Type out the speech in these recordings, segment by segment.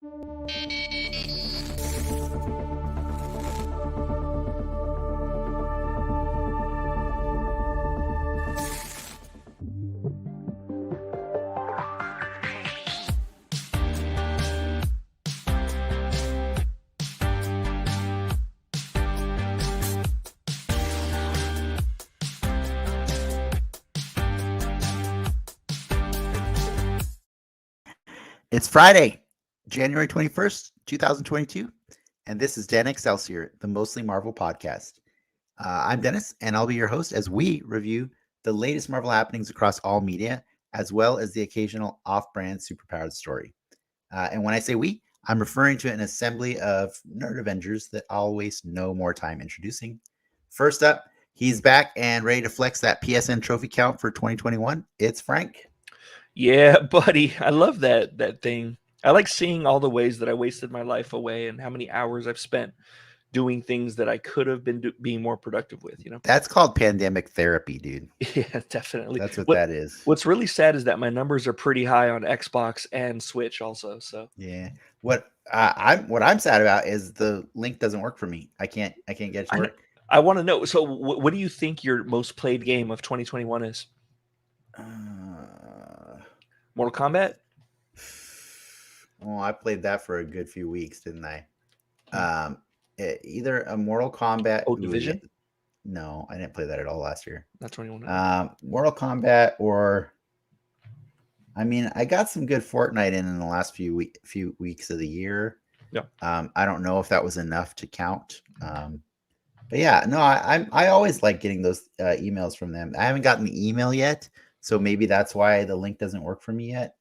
It's Friday, January 21st, 2022, and this is Dan Excelsior, the Mostly Marvel podcast. I'm Dennis, and I'll be your host as we review the latest Marvel happenings across all media, as well as the occasional off-brand superpowered story. And when I say we, I'm referring to an assembly of nerd Avengers that I'll waste no more time introducing. First up, he's back and ready to flex that PSN trophy count for 2021. It's Frank. Yeah, buddy. I love that thing. I like seeing all the ways that I wasted my life away and how many hours I've spent doing things that I could have been being more productive with, you know? That's called pandemic therapy, dude. Yeah, definitely. That's what that is. What's really sad is that my numbers are pretty high on Xbox and Switch also, so. Yeah. What I'm sad about is the link doesn't work for me. I can't get it to work. I want to know. So what do you think your most played game of 2021 is? Mortal Kombat? Well, I played that for a good few weeks, didn't I? Either a Mortal Kombat. Oh, Division? No, I didn't play that at all last year. Not 21. Mortal Kombat, or I mean, I got some good Fortnite in the last few weeks of the year. Yeah. I don't know if that was enough to count. But yeah, no, I always like getting those emails from them. I haven't gotten the email yet, so maybe that's why the link doesn't work for me yet.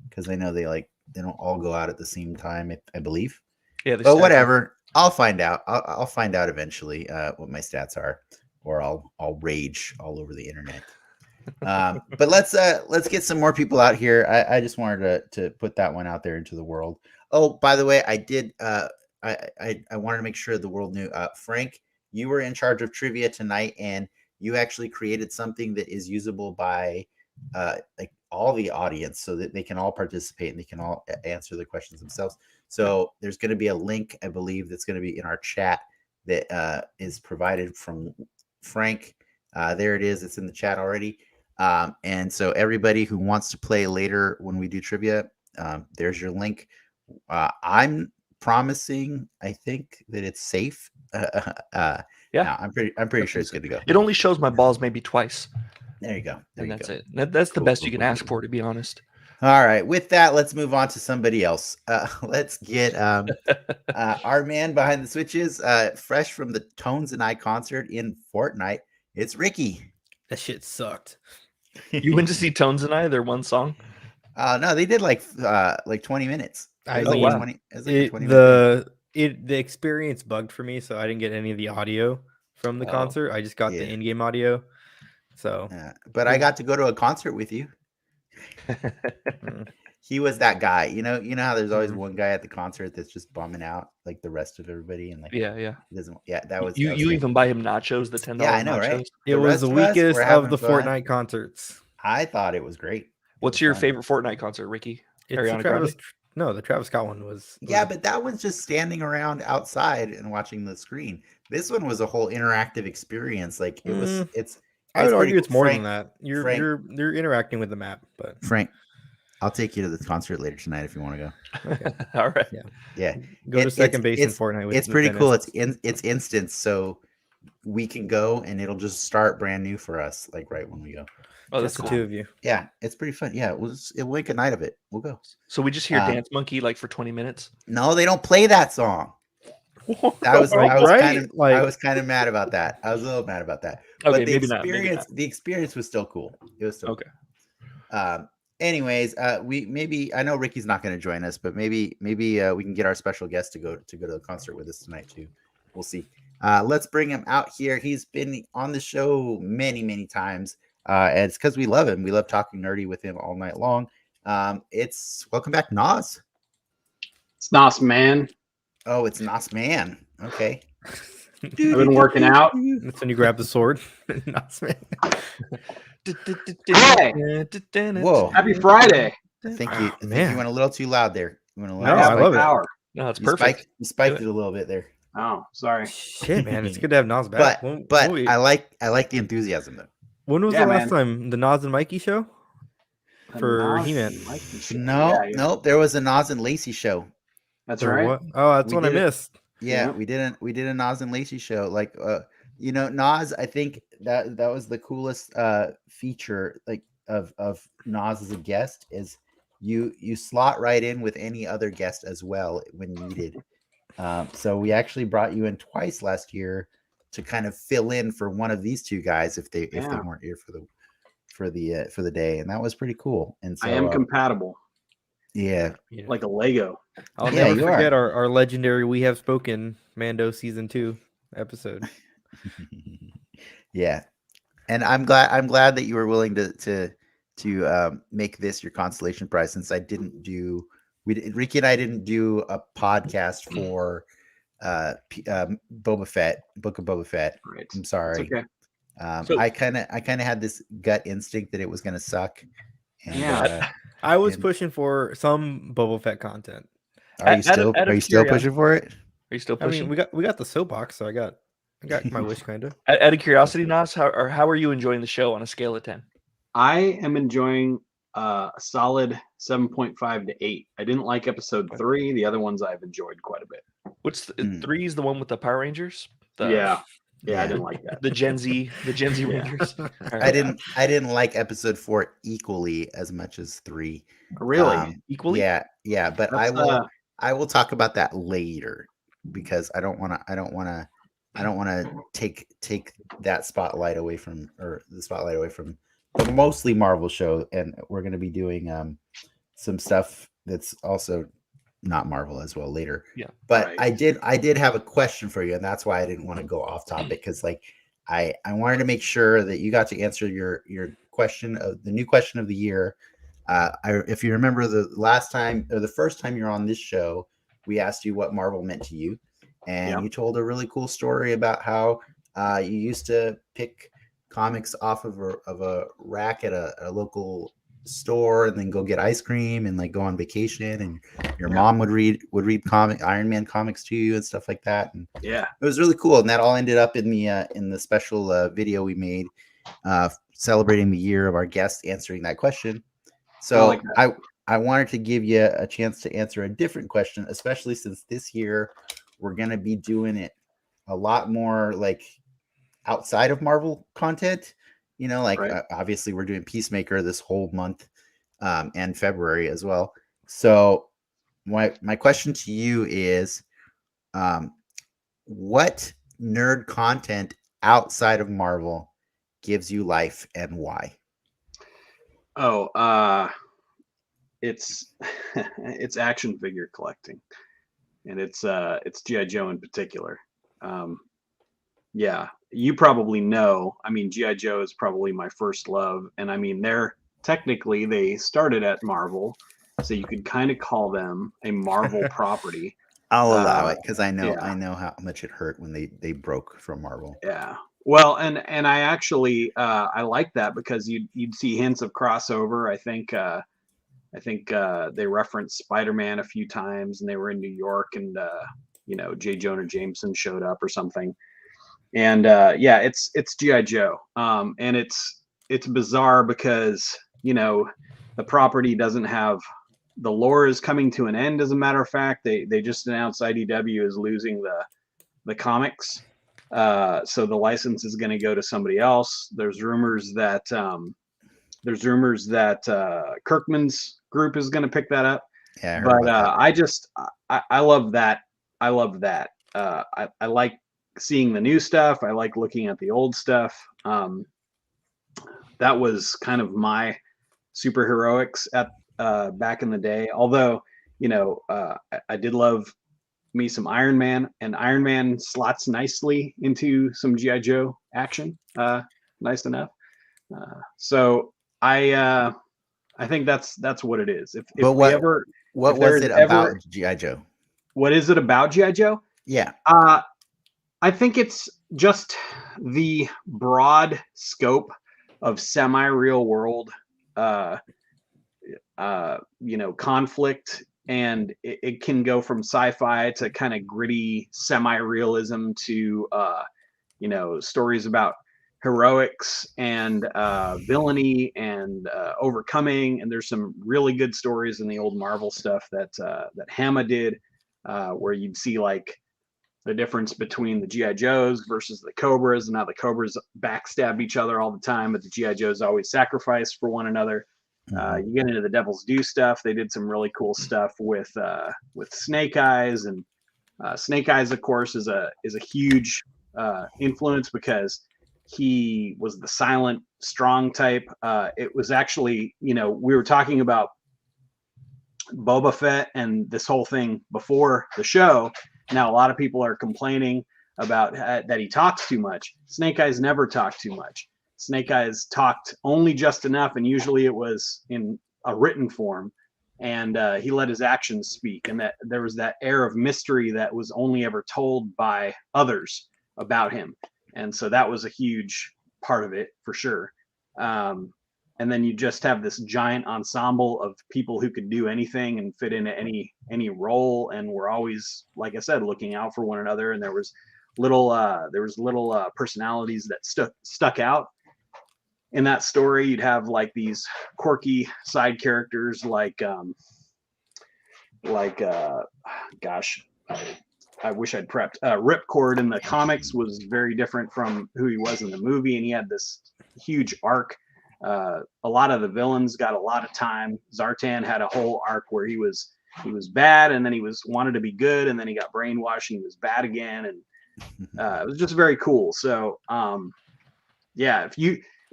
Because I know they don't all go out at the same time, I believe. Yeah, but whatever. I'll find out. I'll find out eventually what my stats are, or I'll rage all over the internet. But let's get some more people out here. I just wanted to put that one out there into the world. Oh, by the way, I did. I wanted to make sure the world knew. Frank, you were in charge of trivia tonight, and you actually created something that is usable by like all the audience, so that they can all participate and they can all answer the questions themselves. So there's going to be a link, I believe, that's going to be in our chat that is provided from Frank. There it is. It's in the chat already. And so everybody who wants to play later when we do trivia, there's your link. I'm promising, I think, that it's safe. Yeah, no, I'm pretty sure it's good to go. It only shows my balls maybe twice. There you go. And that's it. That's the best you can ask for, to be honest. All right. With that, let's move on to somebody else. Let's get our man behind the switches, fresh from the Tones and I concert in Fortnite. It's Ricky. That shit sucked. You went to see Tones and I, their one song? No, they did like 20 minutes. The experience bugged for me, so I didn't get any of the audio from the concert. I just got the in-game audio. So, but I got to go to a concert with you. He was that guy. You know how there's always one guy at the concert that's just bumming out like the rest of everybody, and like he doesn't. Yeah, that was you. You even buy him nachos, the $10. Yeah, I know, nachos. right? It was the weakest of the Fortnite concerts. I thought it was great. What's your favorite Fortnite concert, Ricky? The Travis Scott one was. Yeah, but that one's just standing around outside and watching the screen. This one was a whole interactive experience. Like it was. I would argue it's more Frank, than that. You're interacting with the map, but Frank, I'll take you to the concert later tonight if you want to go. Okay. All right. Yeah. Go to second base in Fortnite. It's pretty cool. It's instant, so we can go and it'll just start brand new for us, like right when we go. Oh, that's the cool. two of you. Yeah, it's pretty fun. Yeah, we'll make a night of it. We'll go. So we just hear Dance Monkey like for 20 minutes. No, they don't play that song. I was kind of mad about that. I was a little mad about that. Okay, but the experience was still cool. It was still okay. Cool. Anyways, I know Ricky's not going to join us, but maybe we can get our special guest to go to the concert with us tonight too. We'll see. Let's bring him out here. He's been on the show many times. And it's because we love him. We love talking nerdy with him all night long. It's welcome back, Nas. It's Nos Man. Oh, it's Nos Man. Okay. I've been working out. That's when you grab the sword. Nos Man. Hey. Whoa. Happy Friday. I think you went a little too loud there. You want to No, I love it. power. No, it's perfect. You spiked it a little bit there. Oh, sorry. Shit, man, it's good to have Nas back. But I like the enthusiasm though. When was Yeah, the last man. time the Nas and Mikey show for He-Man? Nope. There was a Nas and Lacey show. That's Or right. what? Oh, that's We what I did it. missed. Yeah, Yeah. we did a Nas and Lacey show. Like Nas, I think that was the coolest feature like of Nas as a guest is you slot right in with any other guest as well when needed. So we actually brought you in twice last year to kind of fill in for one of these two guys if they weren't here for the day, and that was pretty cool. And so I am compatible. Yeah, like a Lego. I'll never forget our legendary "We Have Spoken" Mando season 2 episode. Yeah, and I'm glad that you were willing to make this your consolation prize, since Ricky and I didn't do a podcast for Boba Fett, Book of Boba Fett. Right. I'm sorry. It's okay. I kind of had this gut instinct that it was going to suck. And, yeah, I was pushing for some Boba Fett content. Are you still pushing for it? Are you still pushing? I mean, we got the soapbox, so I got my wish, kind of. Out of curiosity, Nas, how are you enjoying the show on a scale of 10? I am enjoying a solid 7.5 to 8. I didn't like episode 3. The other ones I've enjoyed quite a bit. What's 3 is the one with the Power Rangers? Yeah, I didn't like that. The Gen Z Rangers. I didn't like episode 4 equally as much as 3. Really? Equally? Yeah, but I will talk about that later, because I don't want to take that spotlight away from the mostly Marvel show, and we're going to be doing some stuff that's also not Marvel as well later. Yeah. But right. I did have a question for you, and that's why I didn't want to go off topic, because like I wanted to make sure that you got to answer your question of the new question of the year. If you remember the first time you're on this show, we asked you what Marvel meant to you, and you told a really cool story about how you used to pick comics off of a rack at a local store, and then go get ice cream and like go on vacation, and your mom would read Iron Man comics to you and stuff like that. And it was really cool, and that all ended up in the special video we made celebrating the year of our guest answering that question. So I wanted to give you a chance to answer a different question, especially since this year we're going to be doing it a lot more like outside of Marvel content. Obviously we're doing Peacemaker this whole month and February as well. So my question to you is, what nerd content outside of Marvel gives you life, and why? It's it's action figure collecting, and it's G.I. Joe in particular. You probably know. I mean, G.I. Joe is probably my first love, and I mean, they started at Marvel, so you could kind of call them a Marvel property. I'll allow it, because I know how much it hurt when they broke from Marvel. Yeah. Well, and I actually I like that, because you'd see hints of crossover. I think they referenced Spider-Man a few times, and they were in New York, and J. Jonah Jameson showed up or something. And it's G.I. Joe. And it's bizarre because the property doesn't have, the lore is coming to an end. As a matter of fact, they just announced IDW is losing the comics. So the license is going to go to somebody else. There's rumors that Kirkman's group is going to pick that up. Yeah, I heard about that. I love that. I love that. I like seeing the new stuff. I like looking at the old stuff. That was kind of my superheroics at back in the day. Although I did love me some Iron Man, and Iron Man slots nicely into some G.I. Joe action. Nice enough. So I think that's what it is. What was it about G.I. Joe? What is it about G.I. Joe? Yeah. I think it's just the broad scope of semi-real world conflict and it can go from sci-fi to kind of gritty semi-realism to stories about heroics and villainy and overcoming. And there's some really good stories in the old Marvel stuff that Hama did, where you'd see like the difference between the GI Joes versus the Cobras, and how the Cobras backstab each other all the time, but the GI Joes always sacrifice for one another. You get into the Devil's Due stuff. They did some really cool stuff with Snake Eyes, and Snake Eyes, of course, is a huge influence because he was the silent, strong type. It was actually, we were talking about Boba Fett and this whole thing before the show. Now, a lot of people are complaining about that he talks too much. Snake Eyes never talked too much. Snake Eyes talked only just enough, and usually it was in a written form. And he let his actions speak, and that there was that air of mystery that was only ever told by others about him. And so that was a huge part of it for sure. And then you just have this giant ensemble of people who could do anything and fit into any role, and we're always, like I said, looking out for one another. And there was little personalities that stuck out in that story. You'd have like these quirky side characters gosh, I wish I'd prepped. Ripcord in the comics was very different from who he was in the movie, and he had this huge arc. A lot of the villains got a lot of time. Zartan had a whole arc where he was bad, and then he wanted to be good, and then he got brainwashed and he was bad again, and it was just very cool. So yeah,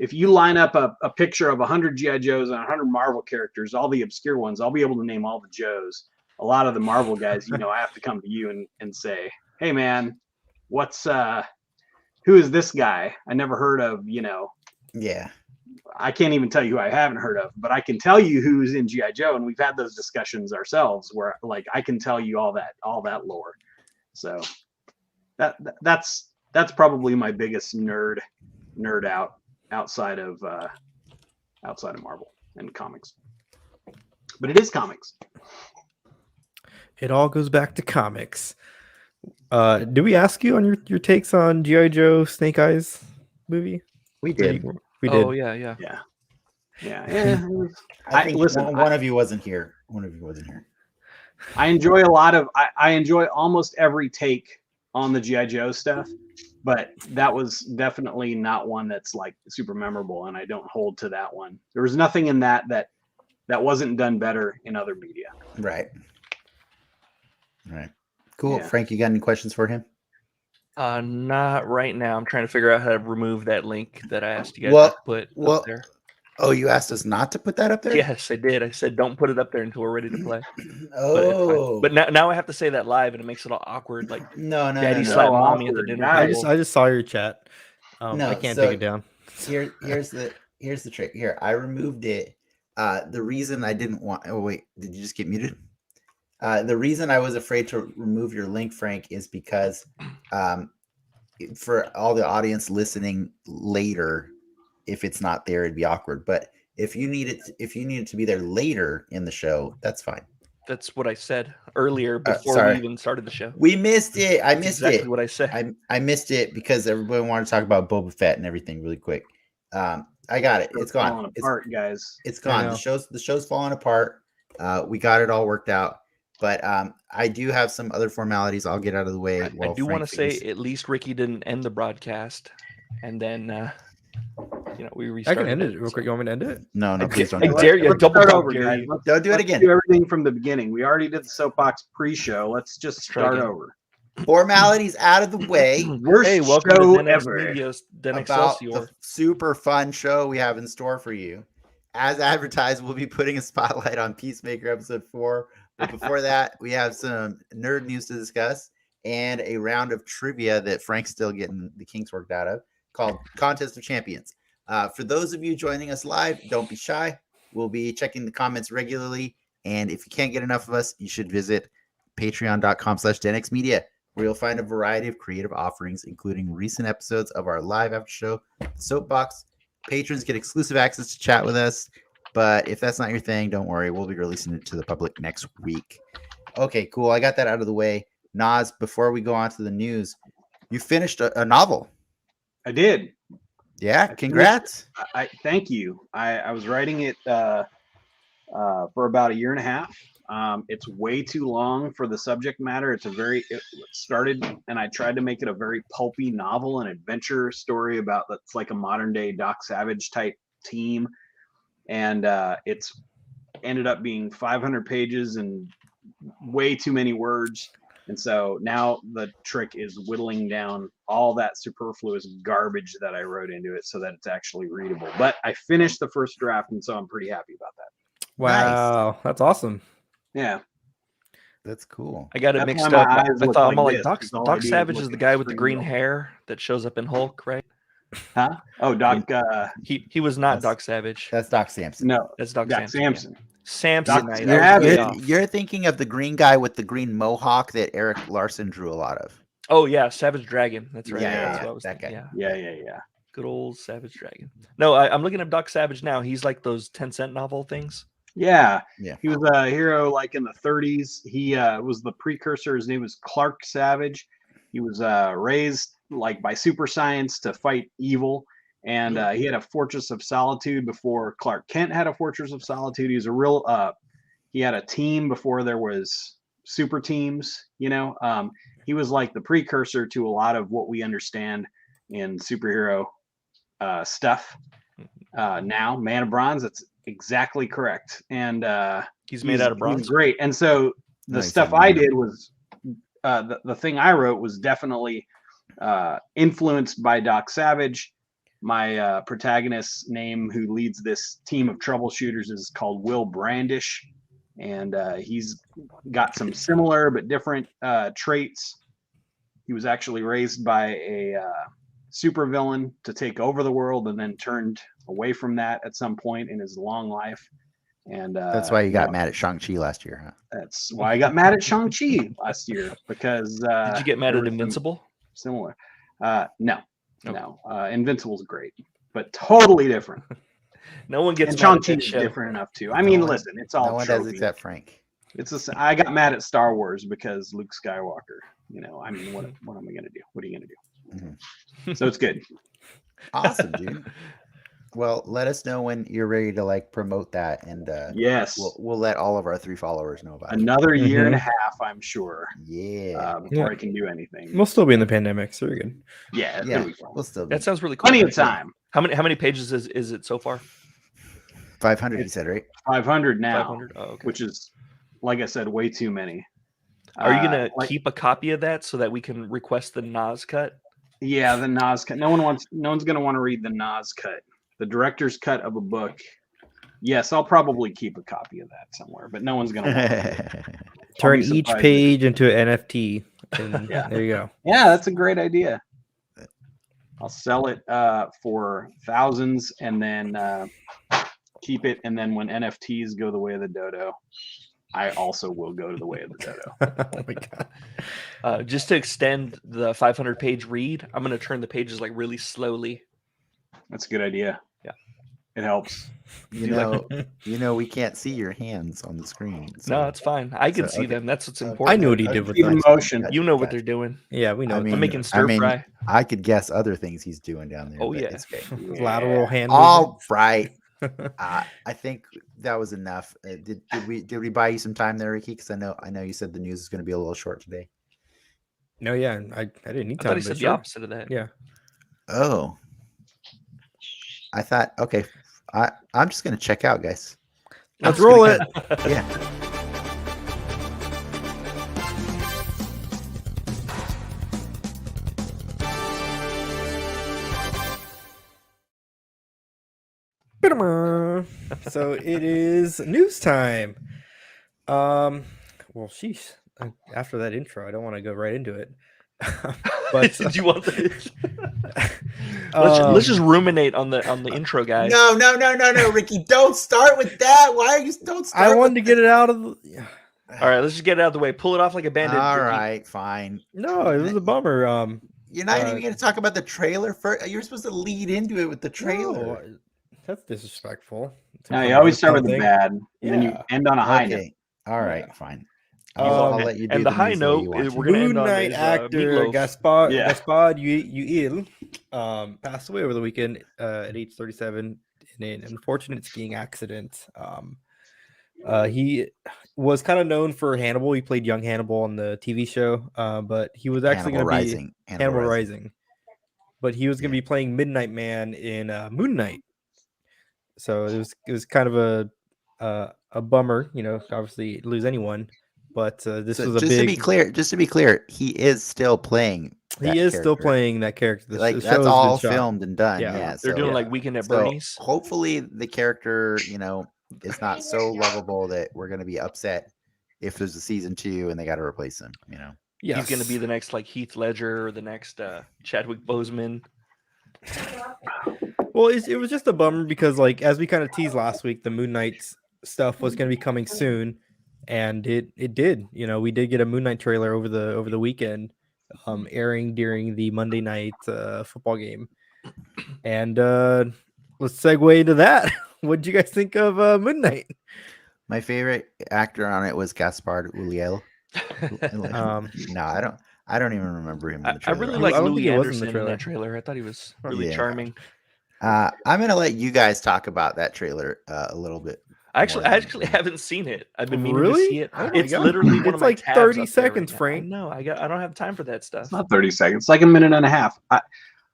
if you line up a picture of 100 GI Joes and 100 Marvel characters, all the obscure ones, I'll be able to name all the Joes. A lot of the Marvel guys, I have to come to you and say, hey man, who is this guy? I never heard of, Yeah. I can't even tell you who I haven't heard of, but I can tell you who's in GI Joe, and we've had those discussions ourselves where like I can tell you all that lore. So that's probably my biggest nerd out outside of Marvel and comics. But it is comics. It all goes back to comics. Did we ask you on your takes on G.I. Joe Snake Eyes movie? We did. We did. Oh yeah. Yeah. I think one of you wasn't here. I enjoy almost every take on the G.I. Joe stuff, but that was definitely not one that's like super memorable, and I don't hold to that one. There was nothing in that wasn't done better in other media. Right. Cool. Yeah. Frank, you got any questions for him? Not right now. I'm trying to figure out how to remove that link that I asked you guys to put up there. Oh, you asked us not to put that up there? Yes, I did. I said don't put it up there until we're ready to play. Oh, but now I have to say that live, and it makes it all awkward. Like no, Daddy slapped mommy at the dinner table. I just saw your chat. No, I can't take it down. Here's the trick. Here, I removed it. The reason I didn't want. Oh wait, did you just get muted? The reason I was afraid to remove your link, Frank, is because for all the audience listening later, if it's not there, it'd be awkward. But if you need it to be there later in the show, that's fine. That's what I said earlier before we even started the show. We missed it. I missed exactly it. What I said. I missed it because everybody wanted to talk about Boba Fett and everything really quick. I got it. It's gone. Falling apart, guys. It's gone. The show's falling apart. We got it all worked out. But I do have some other formalities I'll get out of the way. I do want to say at least Ricky didn't end the broadcast, and then we restarted. I can end it real quick. You want me to end it? No, please don't. I dare you. Double start dog over, dare guys. you. Don't do it again. Do everything from the beginning. We already did the soapbox pre-show. Let's just start over. Formalities out of the way. Hey, welcome show to ever. About the super fun show we have in store for you. As advertised, we'll be putting a spotlight on Peacemaker episode 4. But before that, we have some nerd news to discuss and a round of trivia that Frank's still getting the kinks worked out of, called Contest of Champions. For those of you joining us live, don't be shy. We'll be checking the comments regularly. And if you can't get enough of us, you should visit patreon.com/DenXmedia, where you'll find a variety of creative offerings, including recent episodes of our live after show, Soapbox. Patrons get exclusive access to chat with us, But if that's not your thing, don't worry. We'll be releasing it to the public next week. Okay, cool. I got that out of the way. Nas, before we go on to the news, you finished a novel. I did. Yeah, congrats. I thank you. I was writing it for about a year and a half. It's way too long for the subject matter. It started, and I tried to make it a very pulpy novel, an adventure story about that's like a modern day Doc Savage type team, and it's ended up being 500 pages and way too many words. And so now the trick is whittling down all that superfluous garbage that I wrote into it so that it's actually readable. But I finished the first draft, and so I'm pretty happy about that. Wow, that's awesome. Yeah. That's cool. I got it That's mixed why up. my I eyes look thought I'm like all like this, Doc, 'cause all I Doc do is Savage look is the at guy the with the screen green roll. hair that shows up in Hulk, right? Huh? Oh, Doc. He was not That's- Doc Savage. That's Doc Samson. No, That's Doc Doc Samson. Samson. Samson. Doc I- You're, that was way Savage. off. you're thinking of the green guy with the green mohawk that Eric Larson drew a lot of. Oh yeah, Savage Dragon. That's right. Yeah, That's yeah, what I was that thinking. guy. Yeah. Yeah. Good old Savage Dragon. No, I'm looking up Doc Savage now. He's like those 10-cent novel things. Yeah. Yeah. He was a hero like in the 30s. He was the precursor. His name was Clark Savage. He was raised like by super science to fight evil. And he had a Fortress of Solitude before Clark Kent had a Fortress of Solitude. He was a real he had a team before there was super teams, you know. He was like the precursor to a lot of what we understand in superhero stuff now. Man of Bronze, that's exactly correct. And He's made out of bronze. He's great. And so the Nice, stuff man. I did was the thing I wrote was definitely influenced by Doc Savage. My protagonist's name, who leads this team of troubleshooters, is called Will Brandish, and he's got some similar but different traits. He was actually raised by a supervillain to take over the world, and then turned away from that at some point in his long life. And That's why you got mad at Shang-Chi last year, huh? That's why I got mad at Shang-Chi last year, because Did you get mad there at was some Invincible? similar. No. Okay. No. Invincible's great, but totally different. No one gets And mad at Shang-Chi that is show. different enough too. I mean, No one- listen, it's all No one does tropey. except Frank. I got mad at Star Wars because Luke Skywalker. You know, I mean, what am I gonna do? What are you gonna do? Mhm. So it's good. Awesome, dude. Well, let us know when you're ready to like promote that, and Yes, we'll let all of our 3 followers know about it. another year and a Mhm. half, I'm sure, Yeah, before Yeah. I can do anything. We'll still be in the pandemic, so you're good. Yeah, it's yeah. gonna be fun. We'll still be That sounds really cool. Plenty of time. How many pages is it so far? 500. You said, right? 500 now, 500. Oh, okay. which is, like I said, way too many. Are you gonna like- keep a copy of that so that we can request the Nas cut? Yeah, the Nas cut. No one's gonna want to read the Nas cut, the director's cut of a book. Yes, I'll probably keep a copy of that somewhere, but no one's gonna. Want to. Turn be each surprised if- page into an NFT. And Yeah. there you go. Yeah, that's a great idea. I'll sell it for thousands, and then keep it. And then when NFTs go the way of the dodo, I also will go to the way of the dodo. Oh my god. Just to extend the 500-page read, I'm gonna turn the pages like really slowly. That's a good idea. Yeah. It helps. you know, we can't see your hands on the screen. No, So it's fine. I can so, see okay. them. That's what's Okay. important. I knew what he did with Keep in that. motion. You know what Gotcha. they're doing. Yeah, we know. I what mean, that I'm making is. stir mean, fry. I could guess other things he's doing down there. Oh, but yeah. it's great. Yeah. Lateral hand. All right. I think that was enough. Did we buy you some time there, Ricky? Because I know you said the news is going to be a little short today. No, yeah, I didn't need I time. thought he but said the sure. opposite of that. Yeah. Oh, I thought okay. I'm just going to check out, guys. I'm Let's just gonna roll it. Yeah. So it is news time. Well, sheesh. After that intro, I don't want to go right into it. But Did you want the... um, let's just ruminate on the intro, guys. No, Ricky, don't start with that. Why are you? Don't start. I wanted to get it out of the. Yeah. All right, let's just get it out of the way. Pull it off like a bandit. All Ricky. right, fine. No, it was a bummer. You're not even going to talk about the trailer first. You're supposed to lead into it with the trailer. No, That's disrespectful. to No, you promote always start with the something. bad, and then you Yeah. end on a high note. Okay. All right. Yeah. Fine. Um, I'll let you do And the high news the way note, you want we're to. gonna end Moon on Knight is actor Meatloaf. Yeah. Gaspard Uil passed away over the weekend at age 37 in an unfortunate skiing accident. He was kind of known for Hannibal. He played young Hannibal on the TV show, but he was actually Hannibal going to be Rising. Hannibal Rising. But he was going to be playing Midnight Man in Moon Knight. So it was kind of a bummer, obviously lose anyone, but this was a just big. to be clear, he is still playing. He is still character. playing that character. The Like show that's has all been shot. filmed and done. Yeah. Yeah, They're so, doing like Weekend at so Bernie's. hopefully the character, is not so lovable that we're gonna be upset if there's a season 2 and they got to replace him. Yes. He's going to be the next like Heath Ledger or the next Chadwick Boseman. Well, it was just a bummer because, like, as we kind of teased last week, the Moon Knight stuff was going to be coming soon, and it did. We did get a Moon Knight trailer over the weekend, airing during the Monday night football game. And let's segue into that. What did you guys think of Moon Knight? My favorite actor on it was Gaspard Uliel. No, I don't even remember him. In the I really trailer. like I don't Louis think he was in the Anderson in that trailer. I thought he was really Yeah. charming. I'm gonna let you guys talk about that trailer a little bit. I more actually than- haven't seen it. I've been meaning Really? to see it. Oh my It's God. literally one It's of my like tabs 30 up there seconds, right now. Frank. No, I don't have time for that stuff. It's not 30 seconds. It's like a minute and a half.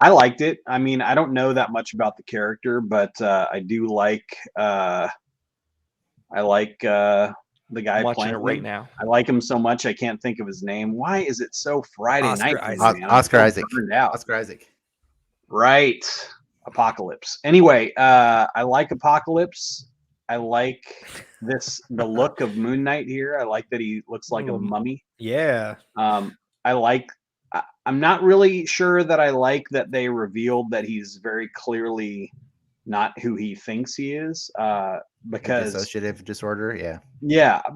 I liked it. I mean, I don't know that much about the character, but I do like the guy I'm watching playing it right him. now. I like him so much I can't think of his name. Why is it so Friday Oscar night? for me, Isaac. man? I'm Oscar so Isaac. burned out. Oscar Isaac. Right. Apocalypse. Anyway, I like Apocalypse. I like the look of Moon Knight here. I like that he looks like a mummy. Yeah. I'm not really sure that I like that they revealed that he's very clearly not who he thinks he is. Because Dissociative disorder.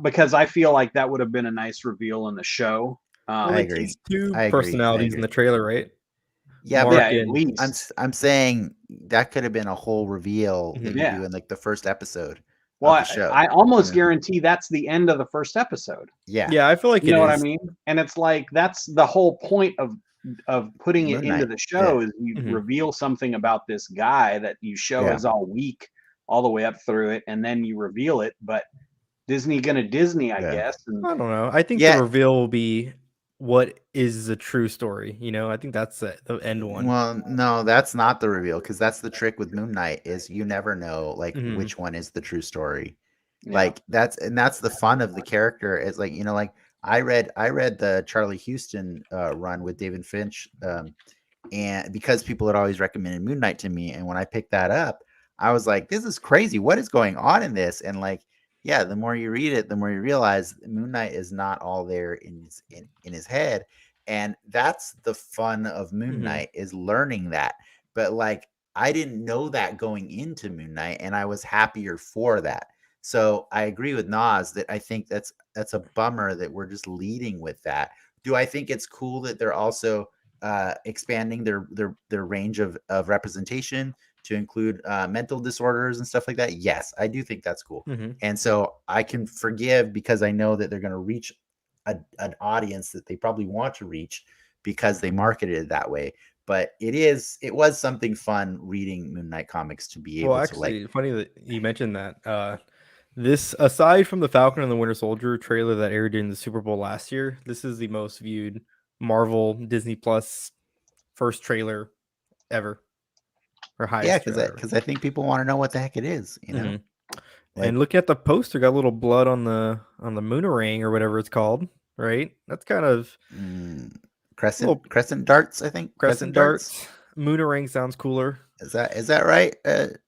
because I feel like that would have been a nice reveal in the show. I agree. He's two I agree. personalities in the trailer, right? Yeah, Mark but at and- least. I'm saying that could have been a whole reveal that you Yeah. do in like the first episode Well, of the show. I almost Yeah. guarantee that's the end of the first episode. Yeah. Yeah, I feel like You know what I is. mean? And it's like that's the whole point of putting it Moon into Knight, the show is you Mhm. reveal something about this guy that you show Yeah. is all weak all the way up through it, and then you reveal it. But Disney gonna Disney, I Yeah. guess. And I don't know. I think Yeah. the reveal will be what is the true story. I think that's the end one. Well, no, that's not the reveal because that's the trick with Moon Knight is you never know like Mhm. which one is the true story. yeah. Like that's the fun of the character is like like I read the Charlie Houston run with David Finch, and because people had always recommended Moon Knight to me, and when I picked that up, I was like, this is crazy. What is going on in this? And like, yeah, the more you read it, the more you realize Moon Knight is not all there in his head, and that's the fun of Moon Mhm. Knight is learning that. But like, I didn't know that going into Moon Knight, and I was happier for that. So I agree with Nas that I think that's a bummer that we're just leading with that. Do I think it's cool that they're also expanding their range of representation to include mental disorders and stuff like that? Yes, I do think that's cool. Mhm. And so I can forgive because I know that they're going to reach an audience that they probably want to reach because they marketed it that way. But it was something fun reading Moon Knight comics to be able Well, to like. actually, funny that you mentioned that. This, aside from the Falcon and the Winter Soldier trailer that aired during the Super Bowl last year, this is the most viewed Marvel Disney Plus first trailer ever, or highest. Yeah, trailer ever. because I think people want to know what the heck it is, Mhm. Like- And looking at the poster, got a little blood on the Moonerang or whatever it's called, right? That's kind of Crescent darts, I think. crescent darts. Moonerang sounds cooler. Is that right,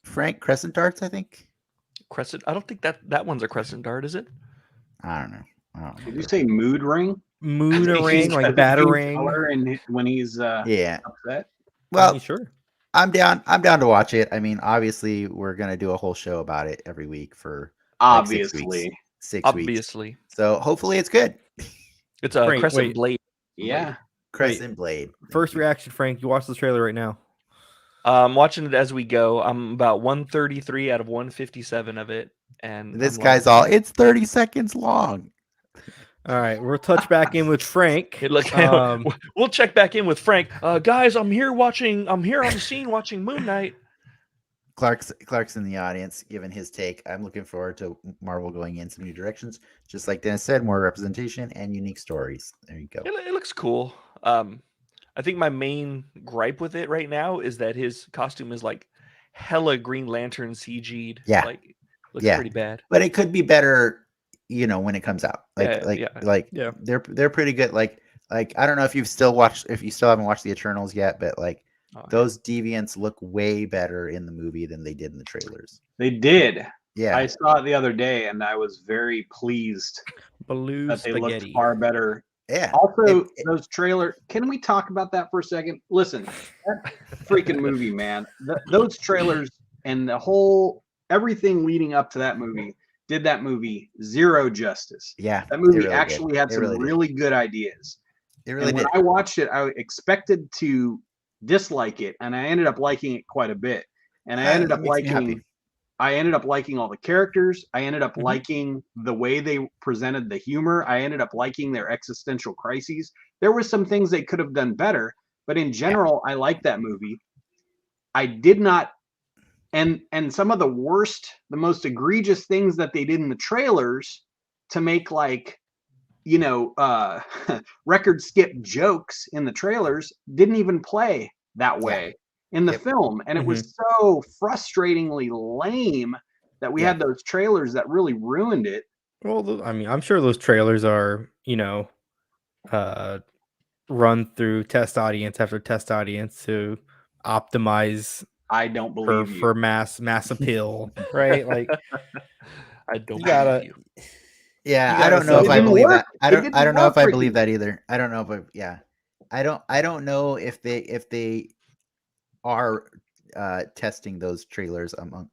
Frank? Crescent darts, I think. Crescent. I don't think that one's a crescent dart, is it? I don't know. Did you say mood ring? Moonerang, like batarang. And when he's Yeah. upset. Well, Sure. I'm down to watch it. I mean, obviously, we're gonna do a whole show about it every week for like 6 weeks. Obviously. 6 weeks. Obviously, So hopefully it's good. it's a Frank, crescent wait. blade. Yeah. Crescent blade. Thank First you. reaction, Frank. You watch the trailer right now. I'm watching it as we go. I'm about 133 out of 157 of it, and This I'm guy's loving all, it's 30 seconds long. All right, we'll touch back in with Frank. it. Look, Um, we'll check back in with Frank. Guys, I'm here on the scene watching Moon Knight. Clark's in the audience giving his take. I'm looking forward to Marvel going in some new directions. Just like Dennis said, more representation and unique stories. There you go. It looks cool. I think my main gripe with it right now is that his costume is like hella Green Lantern CG'd. Yeah. Like looks Yeah. pretty bad. But it could be better, when it comes out. Yeah. They're pretty good. Like I don't know if you still haven't watched the Eternals yet, but like those deviants look way better in the movie than they did in the trailers. They did. Yeah. I saw it the other day, and I was very pleased Blue that they spaghetti. looked far better. Yeah. Also, those trailer. Can we talk about that for a second? Listen, that freaking movie, man. Those trailers and the whole everything leading up to that movie did that movie zero justice. Yeah. That movie really actually had some really good ideas. It really And did. when I watched it, I expected to dislike it, and I ended up liking it quite a bit. And I ended up That makes me happy. liking all the characters. I ended up liking the way they presented the humor. I ended up liking their existential crises. There were some things they could have done better, but in general, I liked that movie. I did not, and some of the most egregious things that they did in the trailers to make record skip jokes in the trailers didn't even play that way in the film. And it was so frustratingly lame that we had those trailers that really ruined it. Well, I mean, I'm sure those trailers are, run through test audience after test audience to optimize I don't believe for mass appeal, right? Like, I don't gotta- believe you. Yeah, You I don't gotta know if say- I It didn't believe work. that. I It don't didn't know if I work, believe Ricky. that either. I don't know if I don't know if they are testing those trailers among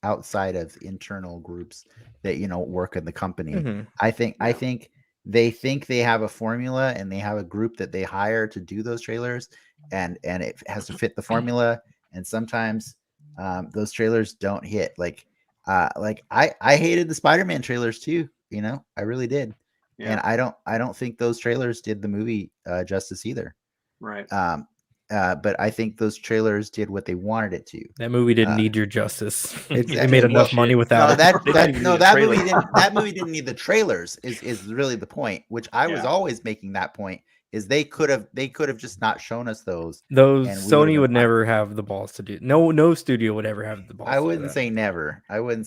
outside of internal groups that work in the company. Mhm. I think they think they have a formula and they have a group that they hire to do those trailers, and it has to fit the formula. And sometimes those trailers don't hit. I hated the Spider-Man trailers too. I really did. Yeah. And I don't think those trailers did the movie justice either. Right. But I think those trailers did what they wanted it to. That movie didn't need your justice. It Exactly. made enough Bullshit. money without No, it. that movie didn't need the trailers. Is really the point. Which I was Yeah. always making that point. Is they could have just not shown us those. Those and we Sony would've would been fine. never have the balls to do. No studio would ever have the balls. I to do wouldn't that. say never. Never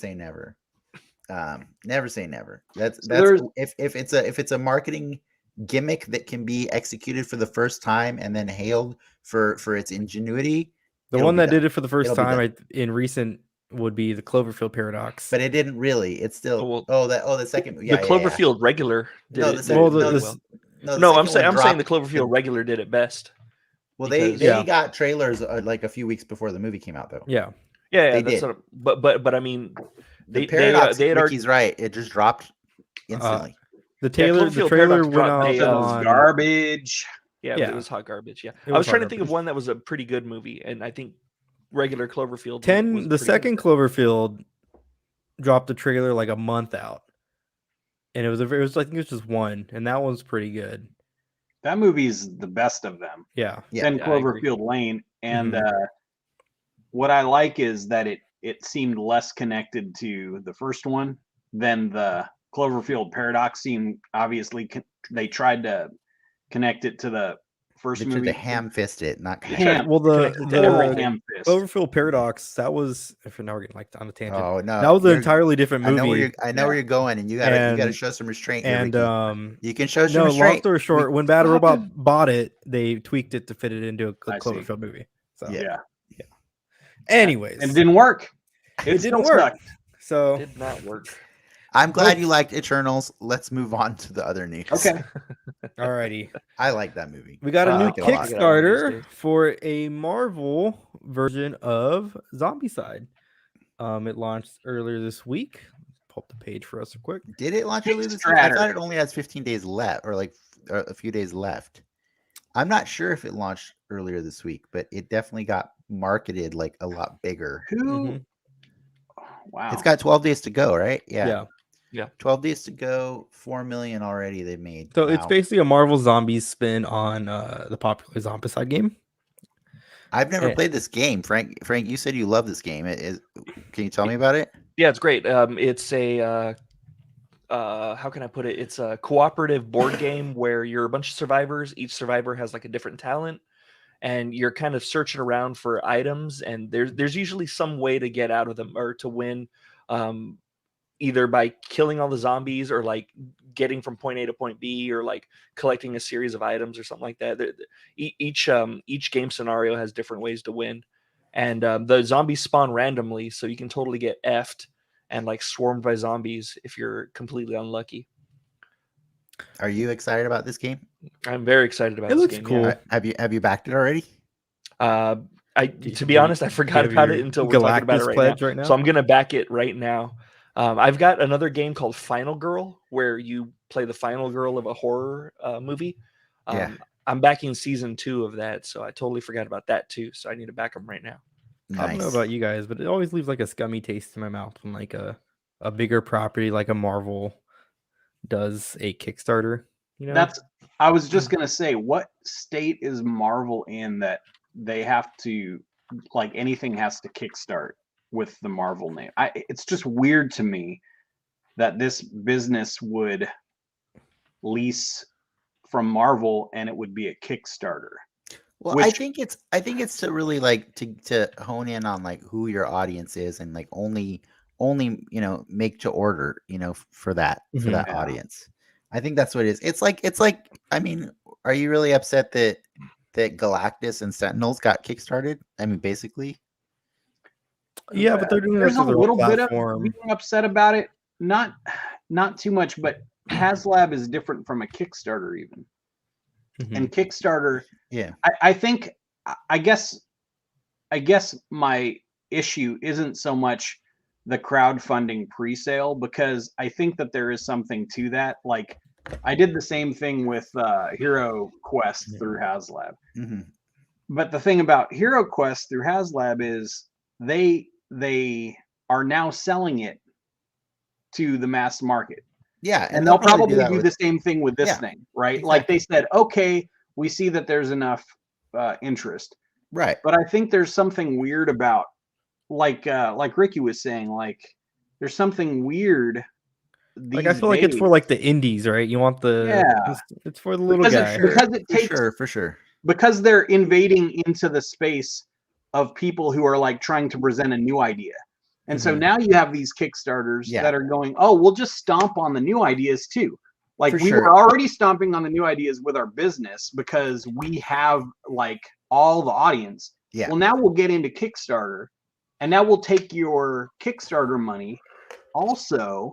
say never. That's there's- if it's a marketing gimmick that can be executed for the first time and then hailed for its ingenuity. The it'll one be that done. did it for the first It'll be time in recent would be the Cloverfield Paradox. But it didn't really. It's still the second. Yeah, the Cloverfield regular did No, it. the did second- it well, really the- well. No, I'm saying saying the Cloverfield regular did it best. Well, they because- got trailers like a few weeks before the movie came out, though. Yeah. Yeah, They that's did. but I mean, The they Paradox. had already. Ricky's right. It just dropped instantly. The trailer Cloverfield trailer Paradox went dropped out a, That was on garbage. Yeah, Yeah. it was hot garbage. Yeah, It I was was hot trying to think of garbage. one that was a pretty good movie, and I think regular Cloverfield. 10 was the pretty second good. Cloverfield dropped the trailer like a month out. And it was I think it was just one, and that one's pretty good. That movie's the best of them. Yeah. Yeah. Then Yeah, I agree. Cloverfield Lane. And Mhm. what I like is that it seemed less connected to the first one than the Cloverfield Paradox seemed. Obviously, they tried to connect it to the first They tried movie. to ham fist it, not Ham. Well, Connected to Total the- ham fist. Cloverfield Paradox, that was if now we're getting like on a tangent. Oh no, that was an you're- entirely different I know where movie. where you're going, and you gotta And- show some restraint. Here, And Ricky. You can show some no, restraint. long story short, when Bad Robot bought it, they tweaked it to fit it into a I see. Cloverfield movie. So Yeah. Yeah. anyways, And it didn't work. It still didn't work. sucked. So Did not work. I'm glad you liked Eternals. Let's move on to the other news. Okay. alrighty. I like that movie. We got a I new like it a lot. Kickstarter for a Marvel version of Zombicide. It launched earlier this week. Pull up the page for us real quick. Did it launch earlier this week? I Kickstarter. thought it only has 15 days left, or like a few days left. I'm not sure if it launched earlier this week, but it definitely got marketed like a lot bigger. Who? Mhm. Wow. It's got 12 days to go, right? Yeah. 12 days to go. 4 million already they made. So it's Wow. basically a Marvel Zombies spin on the popular Zombicide game. I've never Eh. played this game, Frank. Frank, you said you love this game. Can you tell me about it? Yeah, it's great. It's a how can I put it? It's a cooperative board game where you're a bunch of survivors. Each survivor has like a different talent, and you're kind of searching around for items. And there's usually some way to get out of them or to win, either by killing all the zombies or like getting from point A to point B or like collecting a series of items or something like that. Each game scenario has different ways to win, and the zombies spawn randomly, so you can totally get effed and like swarmed by zombies if you're completely unlucky. Are you excited about this game? I'm very excited about It this looks game. cool. Yeah. Have you backed it already? To be honest, I forgot about it until we're talking about it Galactus right pledge now. right now? So I'm gonna back it right now. I've got another game called Final Girl where you play the final girl of a horror movie. Yeah. I'm backing season 2 of that, so I totally forgot about that too. So I need to back them right now. I don't know about you guys, but it always leaves like a scummy taste in my mouth when like a bigger property like a Marvel does a Kickstarter. You know, I was just gonna say, what state is Marvel in that they have to, like, anything has to kickstart with the Marvel name? It's just weird to me that this business would lease from Marvel and it would be a Kickstarter. Well, I think it's to really like to hone in on like who your audience is and like only make to order for that Yeah. audience. I think that's what it is. It's like I mean, are you really upset that Galactus and Sentinels got kickstarted? I mean, basically. yeah, but they're doing There's that a to their little bit of platform. being upset about it. Not too much, but HasLab is different from a Kickstarter even. And Kickstarter, Yeah. I think, I guess my issue isn't so much the crowdfunding pre-sale, because I think that there is something to that. Like, I did the same thing with Hero Quest through HasLab. Mm-hmm. But the thing about Hero Quest through HasLab is they are now selling it to the mass market. Yeah, and they'll probably that do the same thing with this thing, right? Exactly. Like they said, okay, we see that there's enough interest, right? But I think there's something weird about, like Ricky was saying, like there's something weird. Like I feel like it's for like the indies, right? You want it's for the little guy. Because it takes for sure. Because they're invading into the space of people who are like trying to present a new idea. And so now you have these Kickstarters that are going, oh, we'll just stomp on the new ideas too. Like we were already stomping on the new ideas with our business because we have like all the audience. Yeah. Well, now we'll get into Kickstarter, and now we'll take your Kickstarter money also.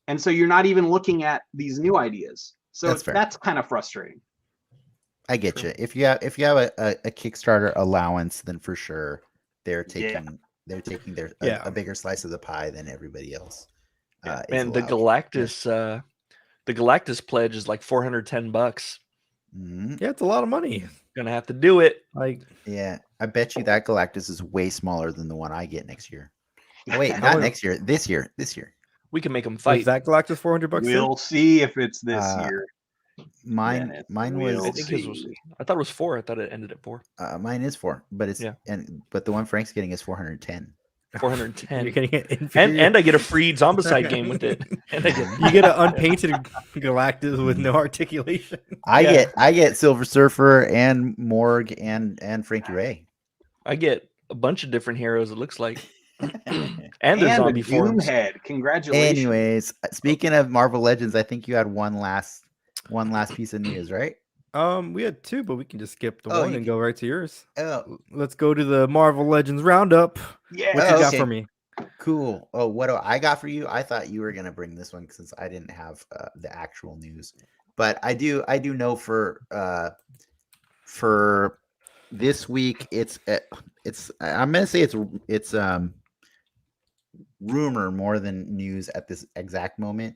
And so you're not even looking at these new ideas. So that's kind of frustrating. I get you. If you have a Kickstarter allowance, then for sure they're taking a bigger slice of the pie than everybody else. And the Galactus pledge is like $410. Mm-hmm. Yeah, it's a lot of money. Gonna have to do it. Like, yeah, I bet you that Galactus is way smaller than the one I get next year. Oh, wait, not next year. This year. We can make them fight. Is that Galactus $400? We'll see if it's this year. Mine was. I think his was. I thought it was 4. I thought it ended at 4. Mine is 4, but it's but the one Frank's getting is 410. 410. You're getting it and I get a free Zombicide game with it. And you get an unpainted Galactus with no articulation. I get Silver Surfer and Morg and Frankie Ray. I get a bunch of different heroes. It looks like. and the zombie forms. Doomhead. Congratulations. Anyways, speaking of Marvel Legends, I think you had one last piece of news, right? We had 2, but we can just skip the one and go right to yours. Oh, let's go to the Marvel Legends roundup. Yeah, what you got for me? Cool. Oh, what do I got for you? I thought you were gonna bring this one since I didn't have the actual news, but I do know for this week it's I'm gonna say it's rumor more than news at this exact moment.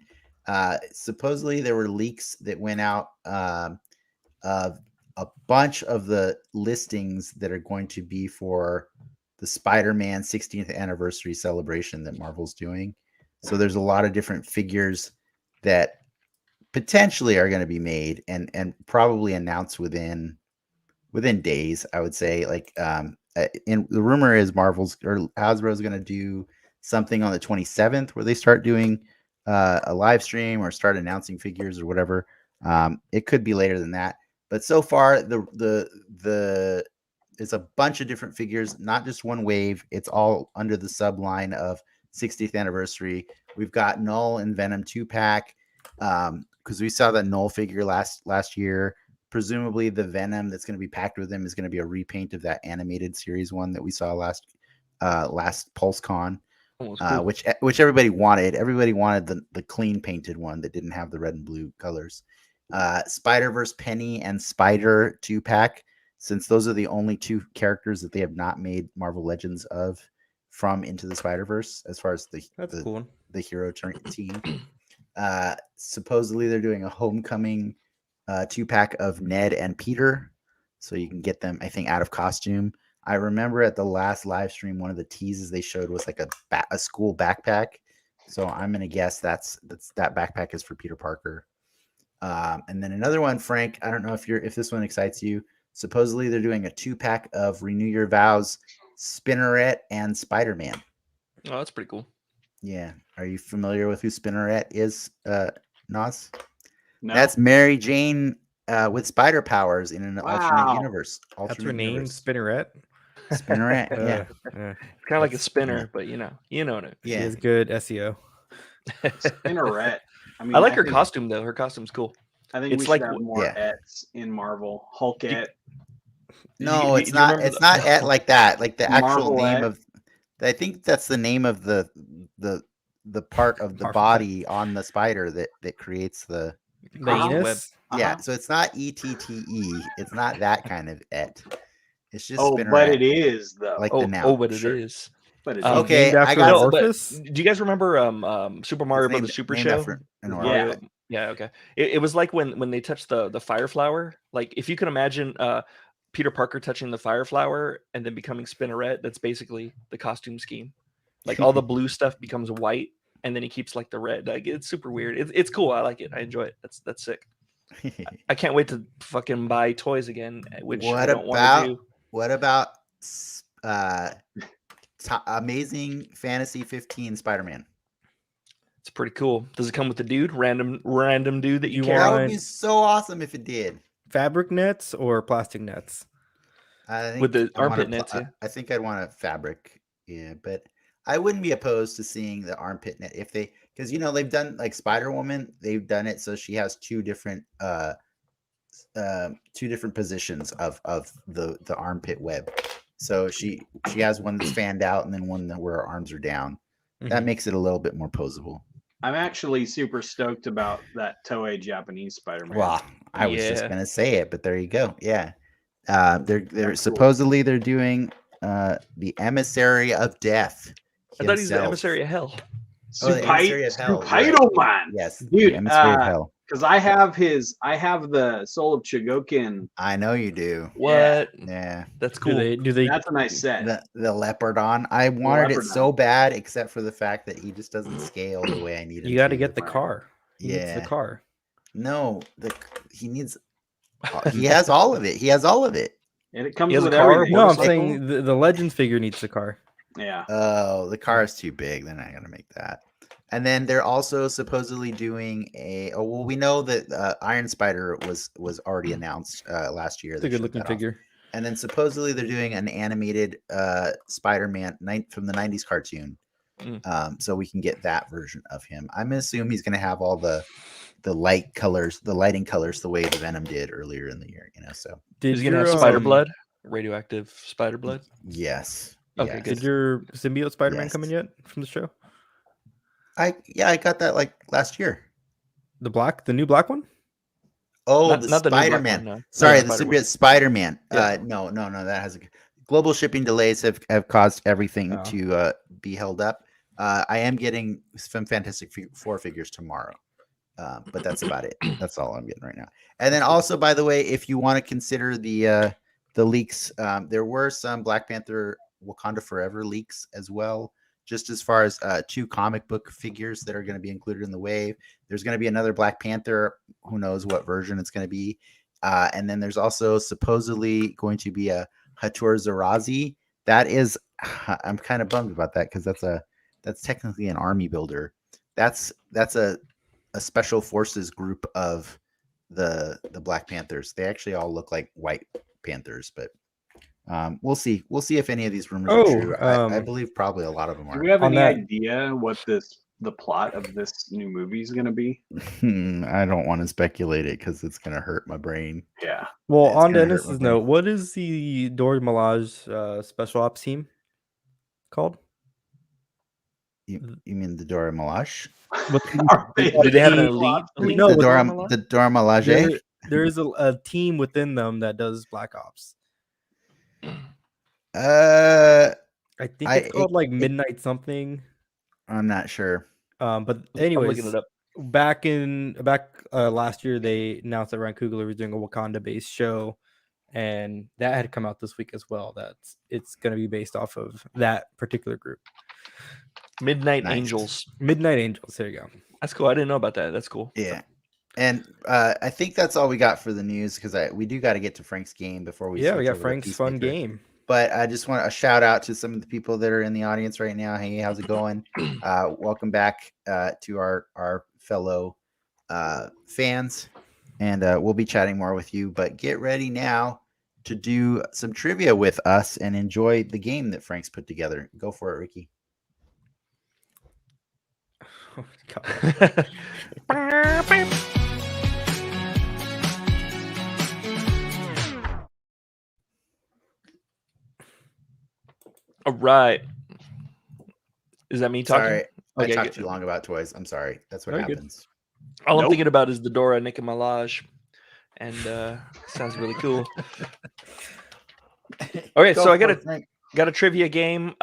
Supposedly there were leaks that went out of a bunch of the listings that are going to be for the Spider-Man 16th anniversary celebration that Marvel's doing. So there's a lot of different figures that potentially are going to be made and probably announced within days, I would say. Like and the rumor is Marvel's or Hasbro's going to do something on the 27th where they start doing a live stream or start announcing figures or whatever. It could be later than that, but so far the it's a bunch of different figures, not just one wave. It's all under the subline of 60th anniversary. We've got Null and Venom 2-pack because we saw that Null figure last year. Presumably the Venom that's going to be packed with him is going to be a repaint of that animated series one that we saw last PulseCon, Cool. which everybody wanted. Everybody wanted the clean painted one that didn't have the red and blue colors. Spider-Verse Penny and Spider 2-pack, since those are the only two characters that they have not made Marvel Legends of from Into the Spider-Verse as far as That's a cool one. the hero team. Supposedly they're doing a Homecoming 2-pack of Ned and Peter, so you can get them, I think, out of costume. I remember at the last live stream, one of the teases they showed was like a school backpack. So I'm gonna guess that backpack is for Peter Parker. And then another one, Frank. I don't know if this one excites you. Supposedly they're doing a 2-pack of Renew Your Vows, Spinneret, and Spider-Man. Oh, that's pretty cool. Yeah. Are you familiar with who Spinneret is, Nas? No. That's Mary Jane with spider powers in an alternate Wow. universe. That's her name, Spinneret. Spinneret. Yeah. It's kind of like a spinner, but you know it. She Yeah. is good SEO. Spinneret. mean, I like her think- costume though. Her costume's cool. I think It's we should like- have more yeah. Ets in Marvel. Hulk Et. No, You- it's you not. remember It's the- not at like that. Like the actual Marvel name Ed? of. I think that's the name of the part of the Marvel body on the spider that creates the. The Uh-huh. anus? Yeah, Uh-huh. so it's not ETTE. It's not that kind of et. It's just Oh, Spinneret, but it is though. like Oh, the noun. but Sure. it is. But it's Um, Okay, Named after I got the some- but orifice? do you guys remember Super Mario It's Brothers Super named Show? after an Yeah. orifice. Yeah, okay. It was like when they touched the fire flower. Like if you can imagine Peter Parker touching the fire flower and then becoming Spinneret, that's basically the costume scheme. Like all the blue stuff becomes white, and then he keeps like the red. Like it's super weird. It's cool. I like it. I enjoy it. That's sick. I can't wait to fucking buy toys again, which I What don't want about to do. what about Amazing Fantasy 15 Spider-Man? It's pretty cool. Does it come with the dude, random dude that you You carry? That want- would be so awesome if it did. Fabric nets or plastic nets? I think With the I want armpit a nets, yeah. I think I'd want a fabric, yeah, but I wouldn't be opposed to seeing the armpit net if they, because they've done like Spider-Woman, they've done it so she has two different positions of the armpit web. So she has one that's fanned out and then one where her arms are down. That Mhm. makes it a little bit more posable. I'm actually super stoked about that Toei Japanese Spider-Man. Well, I was just Yeah. gonna say it, but there you go. Yeah, they're cool. supposedly they're doing the Emissary of Death. I thought he's the himself. emissary of hell. Oh, the Emissary of Hell, right. Spider-Man. Yes, Dude, the Emissary of Hell. Because I have the Soul of Chogokin. I know you do. What? Yeah, That's Do cool. they That's a nice set. the Leopardon. I wanted it Leopardon. so bad, except for the fact that he just doesn't scale the way I need him. you got to to. get the car. He needs Yeah. the car. No, he needs. He has all of it. He has all of it. And it comes He has a with car, everything. No, I'm motorcycle? saying the Legends figure needs the car. Yeah. Oh, the car is too big. They're not gonna make that. And then they're also supposedly doing we know that Iron Spider was already announced last year. It's They a good showed looking that off. figure. And then supposedly they're doing an animated Spider-Man from the 90s cartoon. So we can get that version of him. I'm gonna assume he's gonna have all the lighting colors the way the Venom did earlier in the year, So He's gonna have your, spider blood, radioactive spider blood. yes. Okay, yes. good. Did your symbiote Spider-Man Yes. come in yet from the show? I got that like last year. The new black one? Oh, Not the the new black Spider-Man. one, no. Not Sorry, the the Spider-Man. symbiote Spider-Man. Yeah. No, that has global shipping delays have caused everything Oh. to be held up. I am getting some Fantastic Four figures tomorrow. But that's about it. That's all I'm getting right now. And then also, by the way, if you want to consider the leaks, there were some Black Panther Wakanda Forever leaks as well. Just as far as 2 comic book figures that are going to be included in the wave. There's going to be another Black Panther. Who knows what version it's going to be. And then there's also supposedly going to be a Hatur Zarazi. That is, I'm kind of bummed about that because that's technically an army builder. That's a special forces group of the Black Panthers. They actually all look like white Panthers, but we'll see. We'll see if any of these rumors are true. I believe probably a lot of them are. Do we have On any that- idea what the plot of this new movie is going to be? I don't want to speculate it because it's going to hurt my brain. Yeah. Well, It's on gonna hurt Dennis's my brain. note, what is the Dora Milaje special ops team called? You mean the Dora Milaje? Do they have an elite? No, the with Dora Milaje? the Dora Milaje? There is a team within them that does Black Ops. Uh, I think it's called like Midnight something. I'm not sure. But I'm anyways, looking it up. back last year, they announced that Ryan Coogler was doing a Wakanda-based show, and that had come out this week as well. It's going to be based off of that particular group. Midnight Nice. Angels. Midnight Angels. There you go. That's cool. I didn't know about that. That's cool. Yeah. And I think that's all we got for the news because we do got to get to Frank's game before we We switch got over to Frank's fun Peacemaker. game. But I just want a shout out to some of the people that are in the audience right now. Hey, how's it going? Welcome back to our fellow fans, and we'll be chatting more with you. But get ready now to do some trivia with us and enjoy the game that Frank's put together. Go for it, Ricky. Oh, God. All right. Is that me talking? Sorry, Okay, I talked good. too long about toys. I'm sorry. That's what Very good. happens. All I'm Nope. thinking about is the Dora Nicki Minaj, and sounds really cool. Okay, so I got a trivia game.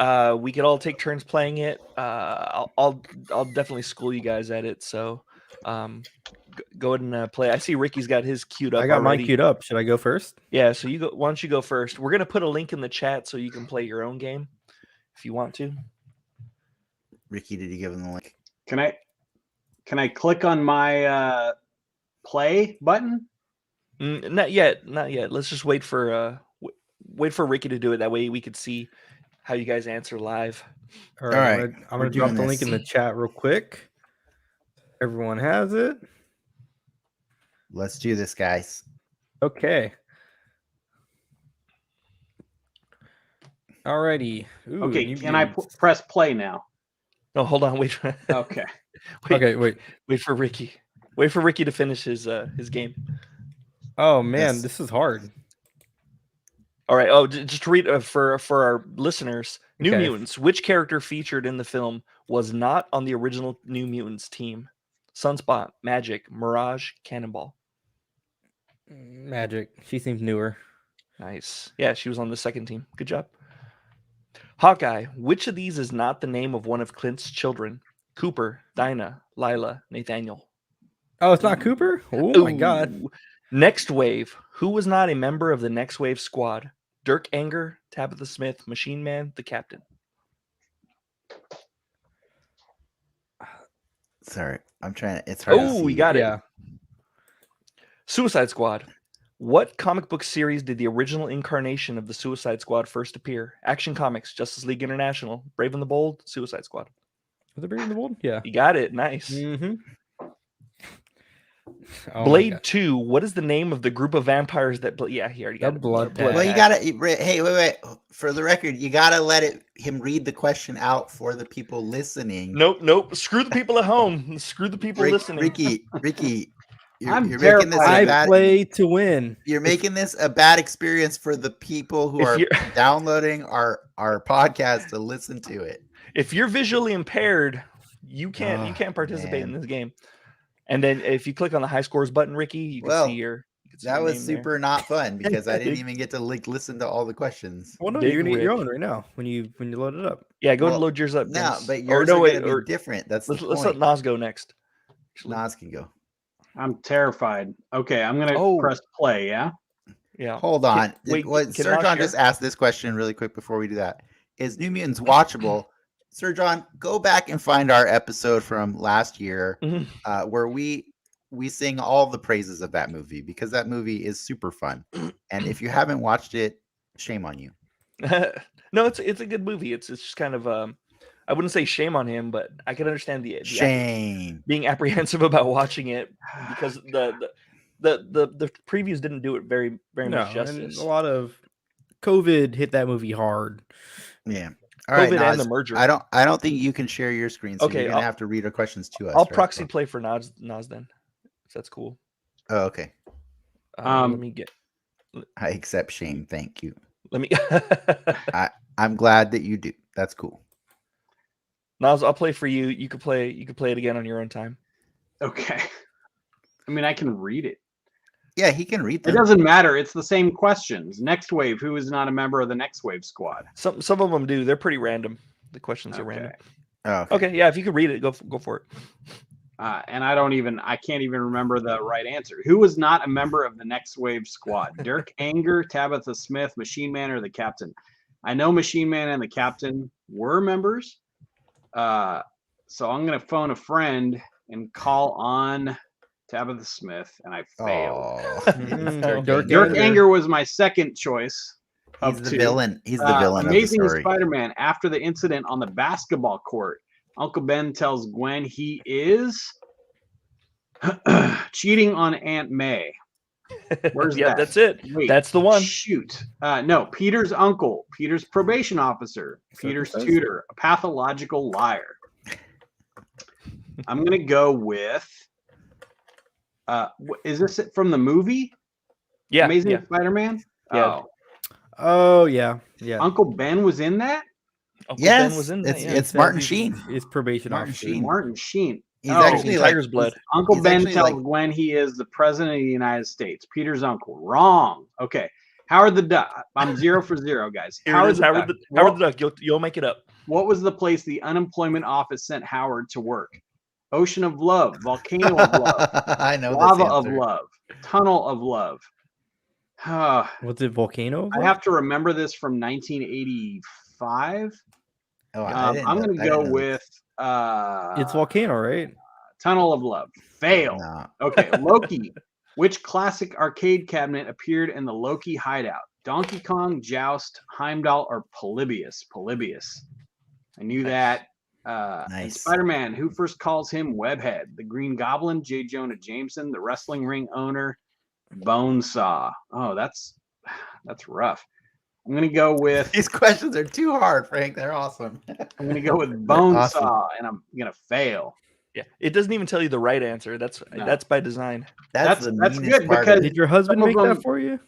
We could all take turns playing it. I'll definitely school you guys at it. So, go ahead and play. I see Ricky's got his queued up. I got already. mine queued up. Should I go first? Yeah, so you go. Why don't you go first? We're gonna put a link in the chat so you can play your own game if you want to. Ricky, did you give him the link? Can I click on my play button? Not yet. Not yet. Let's just wait for Ricky to do it. That way we could see how you guys answer live. All right, right. I'm we're gonna drop doing the link in the this. chat real quick. Everyone has it. Let's do this, guys. Okay. Alrighty. Ooh, Okay, New can I Mutants. press play now? No, hold on. Wait. Okay. Okay, wait. Wait for Ricky. Wait for Ricky to finish his game. Oh man, Yes. this is hard. All right. Oh, just to read for our listeners, New Okay. Mutants. Which character featured in the film was not on the original New Mutants team? Sunspot, Magic, Mirage, Cannonball. Magic. She seems newer. Nice. Yeah, she was on the second team. Good job. Hawkeye. Which of these is not the name of one of Clint's children? Cooper, Dinah, Lila, Nathaniel. Oh, it's not Cooper? Oh my god. Ooh. Next Wave. Who was not a member of the Next Wave squad? Dirk Anger, Tabitha Smith, Machine Man, the Captain. Sorry, I'm trying to. It's hard. to Oh, we see. got it. Yeah. Suicide Squad. What comic book series did the original incarnation of the Suicide Squad first appear? Action Comics, Justice League International, Brave and the Bold, Suicide Squad. Was it Brave and the Bold? Yeah. You got it. Nice. Mm-hmm. Oh my Blade God. 2. What is the name of the group of vampires that... Yeah, he already got The it. Blood Well, you Pact. gotta. Hey, wait. For the record, you gotta let him read the question out for the people listening. Nope. Screw the people at home. Screw the people listening. Ricky, I'm you're making this a I bad. play to win. You're making this a bad experience for the people who If are you're- downloading our podcast to listen to it. If you're visually impaired, you can't Oh, participate in man. this game. And then if you click on the high scores button, Ricky, you can Well, see your. You can see That your was name there. super not fun because I didn't even get to listen to all the questions. Well, no, Big you're gonna get your Rick. own right now when you load it up. Yeah, go ahead Well, and load yours up. No, Dennis. but Or yours no, are wait, gonna or be different. That's the let's let point. Nas go next. Actually, Nas can go. I'm terrified. Okay, I'm gonna Oh. press play. Yeah. Yeah. Hold on. Wait, What can Sir Nosh John share? just asked this question really quick before we do that. Is New Mutants watchable? Sir John, go back and find our episode from last year Mhm. where we sing all the praises of that movie because that movie is super fun. And if you haven't watched it, shame on you. No, it's a good movie. It's just kind of I wouldn't say shame on him, but I can understand the Shame. being apprehensive about watching it because the previews didn't do it very No, much and justice. a lot of COVID hit that movie hard. Yeah. All right, COVID and Nas, the merger. I don't think you can share your screen, so Okay, you're gonna I'll- have to read our questions to us. I'll right? proxy play for Nas then. If that's cool. Oh, okay. Let me get. I accept shame. Thank you. Let me. I'm glad that you do. That's cool. Nas, I'll play for you. You could play it again on your own time. Okay. I mean, I can read it. Yeah, he can read It them. doesn't matter. It's the same questions. Next Wave. Who is not a member of the Next Wave squad? Some of them do. They're pretty random. The questions are random. Oh, Okay, yeah. If you could read it, go for it. And I can't even remember the right answer. Who was not a member of the Next Wave squad? Dirk Anger, Tabitha Smith, Machine Man, or the Captain? I know Machine Man and the Captain were members. So I'm going to phone a friend and call on Tabitha Smith, and I failed. Dirk Anger was my second choice. He's the villain. He's the villain Amazing of the story. Spider-Man. After the incident on the basketball court, Uncle Ben tells Gwen he is cheating on Aunt May. Where's that? That's it. Wait, that's the one. Shoot. No, Peter's uncle, Peter's probation officer, Peter's tutor, a pathological liar. I'm going to go with, is this it from the movie? Yeah. Amazing Spider-Man? Yeah. Oh, yeah. Uncle Ben was in that? Uncle Yes, Ben was in that, it's Martin Sheen. His probation Martin officer. Sheen. Martin Sheen. He's actually like Tiger's blood. Uncle he's Ben actually tells like- Gwen he is the president of the United States. Peter's uncle. Wrong. Okay. Howard the Duck. I'm 0 for 0, guys. Here it is, Howard the Duck. You'll make it up. What was the place the unemployment office sent Howard to work? Ocean of Love, Volcano of Love, I know Lava this of answer. Love, Tunnel of Love. Was it Volcano? I have to remember this from 1985. Oh, I'm going to go with It's Volcano, right? Tunnel of Love. Fail. No. Okay, Loki. Which classic arcade cabinet appeared in the Loki hideout? Donkey Kong, Joust, Heimdall, or Polybius? Polybius. I knew that. Nice. Spider-Man. Who first calls him Webhead? The Green Goblin, J. Jonah Jameson, the wrestling ring owner, Bonesaw. Oh, that's rough. I'm gonna go with. These questions are too hard, Frank. They're awesome. I'm gonna go with Bonesaw, awesome. and I'm gonna fail. Yeah. It doesn't even tell you the right answer. That's by design. That's that's meanest good part of because- it. Did your husband Some of make them- that for you?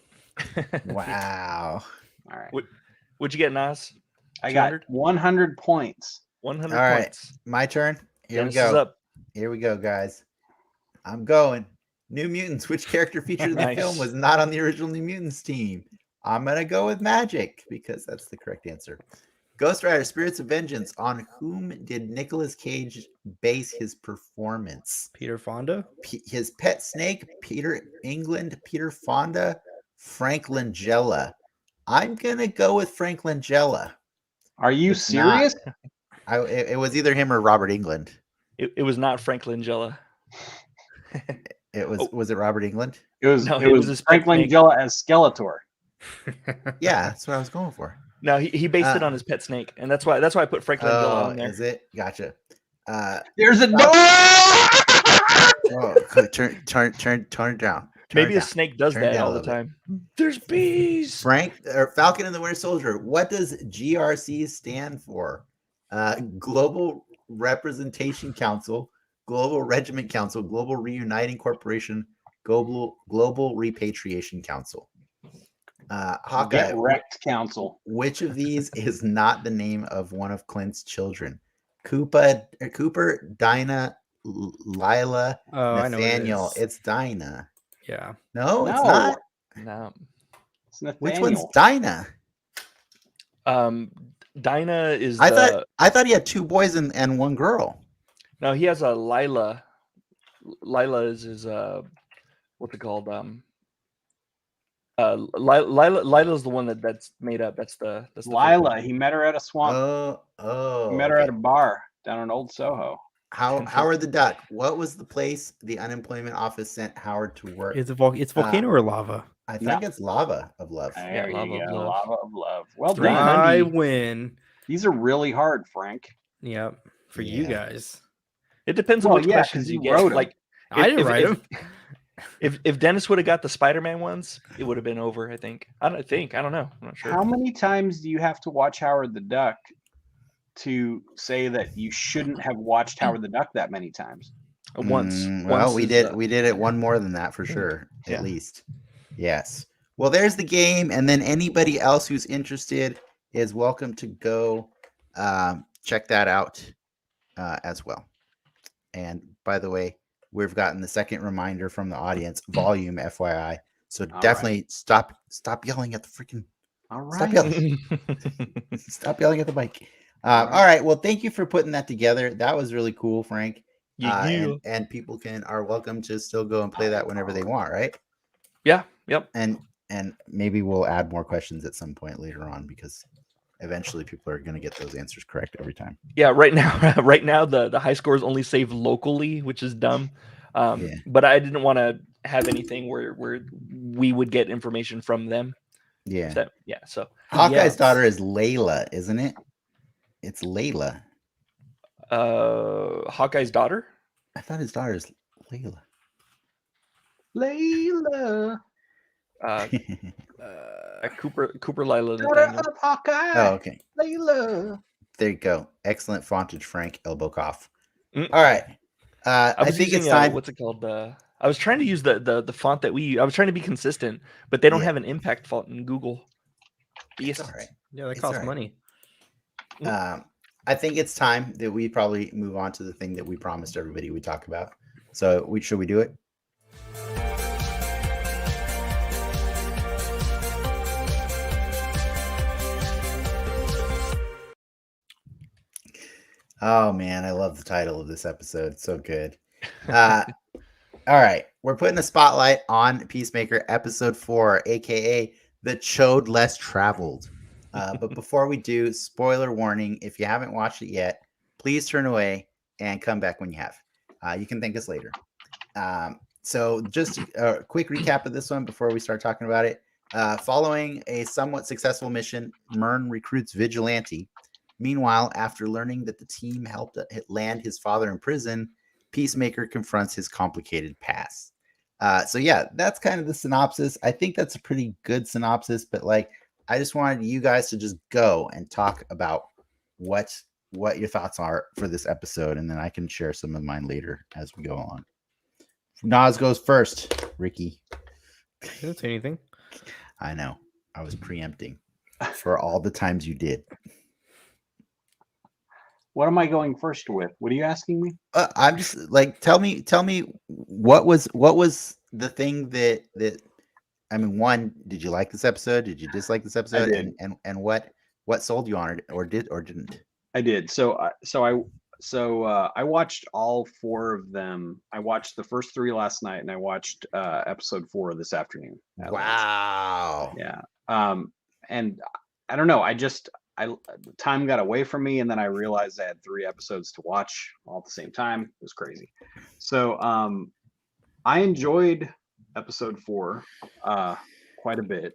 Wow. All right. What'd you get, Nas? I got 200? 100 points. 100 All right. points. My turn. Here Dennis we is go. up. Here we go, guys. I'm going. New Mutants. Which character featured in the Nice. film was not on the original New Mutants team? I'm going to go with Magic because that's the correct answer. Ghost Rider, Spirits of Vengeance. On whom did Nicolas Cage base his performance? Peter Fonda? His pet snake, Peter England, Peter Fonda, Frank Langella. I'm going to go with Frank Langella. Are you It's not. serious? It was either him or Robert England. It was not Frank Langella. It was Oh. Was it Robert England? It was. No, it it was was his Frank pet snake. Langella as Skeletor. Yeah, that's what I was going for. No, he based it on his pet snake, and that's why I put Frank Langella Oh, on there. is it? Gotcha. There's a door. Oh, turn it down. Maybe a a snake does Turn it that down a all the little bit. time. There's bees. Frank or Falcon and the Winter Soldier. What does GRC stand for? Global Representation Council, Global Regiment Council, Global Reuniting Corporation, Global Repatriation Council. Hawkeye. Get wrecked, Council. Which of these is not the name of one of Clint's children? Cooper, Dinah, Lila, Oh, I know what it Nathaniel. is. It's Dinah. Yeah. No, it's No. not. No. It's Nathaniel. Which one's Dinah? Dinah is I thought he had two boys and one girl. no, he has a Lila. Lila is what's it called? Lila's the one that's made up. That's the Lila, he met her at a swamp. Oh, He met her at okay. a bar down in Old Soho. Howard the Duck. What was the place the unemployment office sent Howard to work? It's volcano or lava? I think it's Lava of Love. There Lava you of go. Love. Lava of Love. Well 390. done. I win. These are really hard, Frank. Yep, for you Yeah. guys. It depends on Well, which yeah, questions 'cause you you get. wrote 'em. Like I didn't write them. if Dennis would have got the Spider-Man ones, it would have been over. I think. I don't know. I'm not sure. How many times do you have to watch Howard the Duck to say that you shouldn't have watched Howard the Duck that many times? Once. Well, Once we is, did it one more than that for sure, Yeah. at least. Yes. Well, there's the game, and then anybody else who's interested is welcome to go check that out as well. And by the way, we've gotten the second reminder from the audience, volume FYI. So All definitely stop yelling at the freaking All Stop right. yelling. Stop yelling at the mic. All All right. Well, thank you for putting that together. That was really cool, Frank. Yeah. And people are welcome to still go and play that whenever they want, right? Yeah. Yep. And maybe we'll add more questions at some point later on because eventually people are going to get those answers correct every time. Yeah. Right now, the high scores only save locally, which is dumb. Yeah. But I didn't want to have anything where we would get information from them. Yeah. So Hawkeye's daughter is Layla, isn't it? It's Layla. Hawkeye's daughter? I thought his daughter is Layla. Layla. Cooper Lila Daughter Nathaniel. of Hawkeye. Oh, okay. Layla. There you go. Excellent fontage, Frank. Elbow cough. Mm. All right. I I was think using it's time. what's it called? I was trying to use the font that I was trying to be consistent, but they don't have an impact font in Google. It's all right. Yeah, that It's costs all right. money. I think it's time that we probably move on to the thing that we promised everybody we talk about. So should we do it? Oh man, I love the title of this episode. It's so good. All right, we're putting a spotlight on Peacemaker episode 4, aka The Chode Less Traveled. But before we do, spoiler warning, if you haven't watched it yet, please turn away and come back when you have. You can thank us later. So just a quick recap of this one before we start talking about it. Following a somewhat successful mission, Myrn recruits Vigilante. Meanwhile, after learning that the team helped land his father in prison, Peacemaker confronts his complicated past. So yeah, that's kind of the synopsis. I think that's a pretty good synopsis, but like, I just wanted you guys to just go and talk about what your thoughts are for this episode, and then I can share some of mine later as we go along. Nas goes first. Ricky. I didn't say anything. I know. I was preempting for all the times you did. What am I going first with? What are you asking me? I'm just like, tell me what was the thing that I mean, one, did you like this episode? Did you dislike this episode? I did. And what sold you on it, or didn't? I did. So I watched all 4 of them. I watched the first 3 last night, and I watched episode 4 this afternoon. Wow. Yeah. And I don't know. Time got away from me, and then I realized I had 3 episodes to watch all at the same time. It was crazy. So I enjoyed episode 4 quite a bit.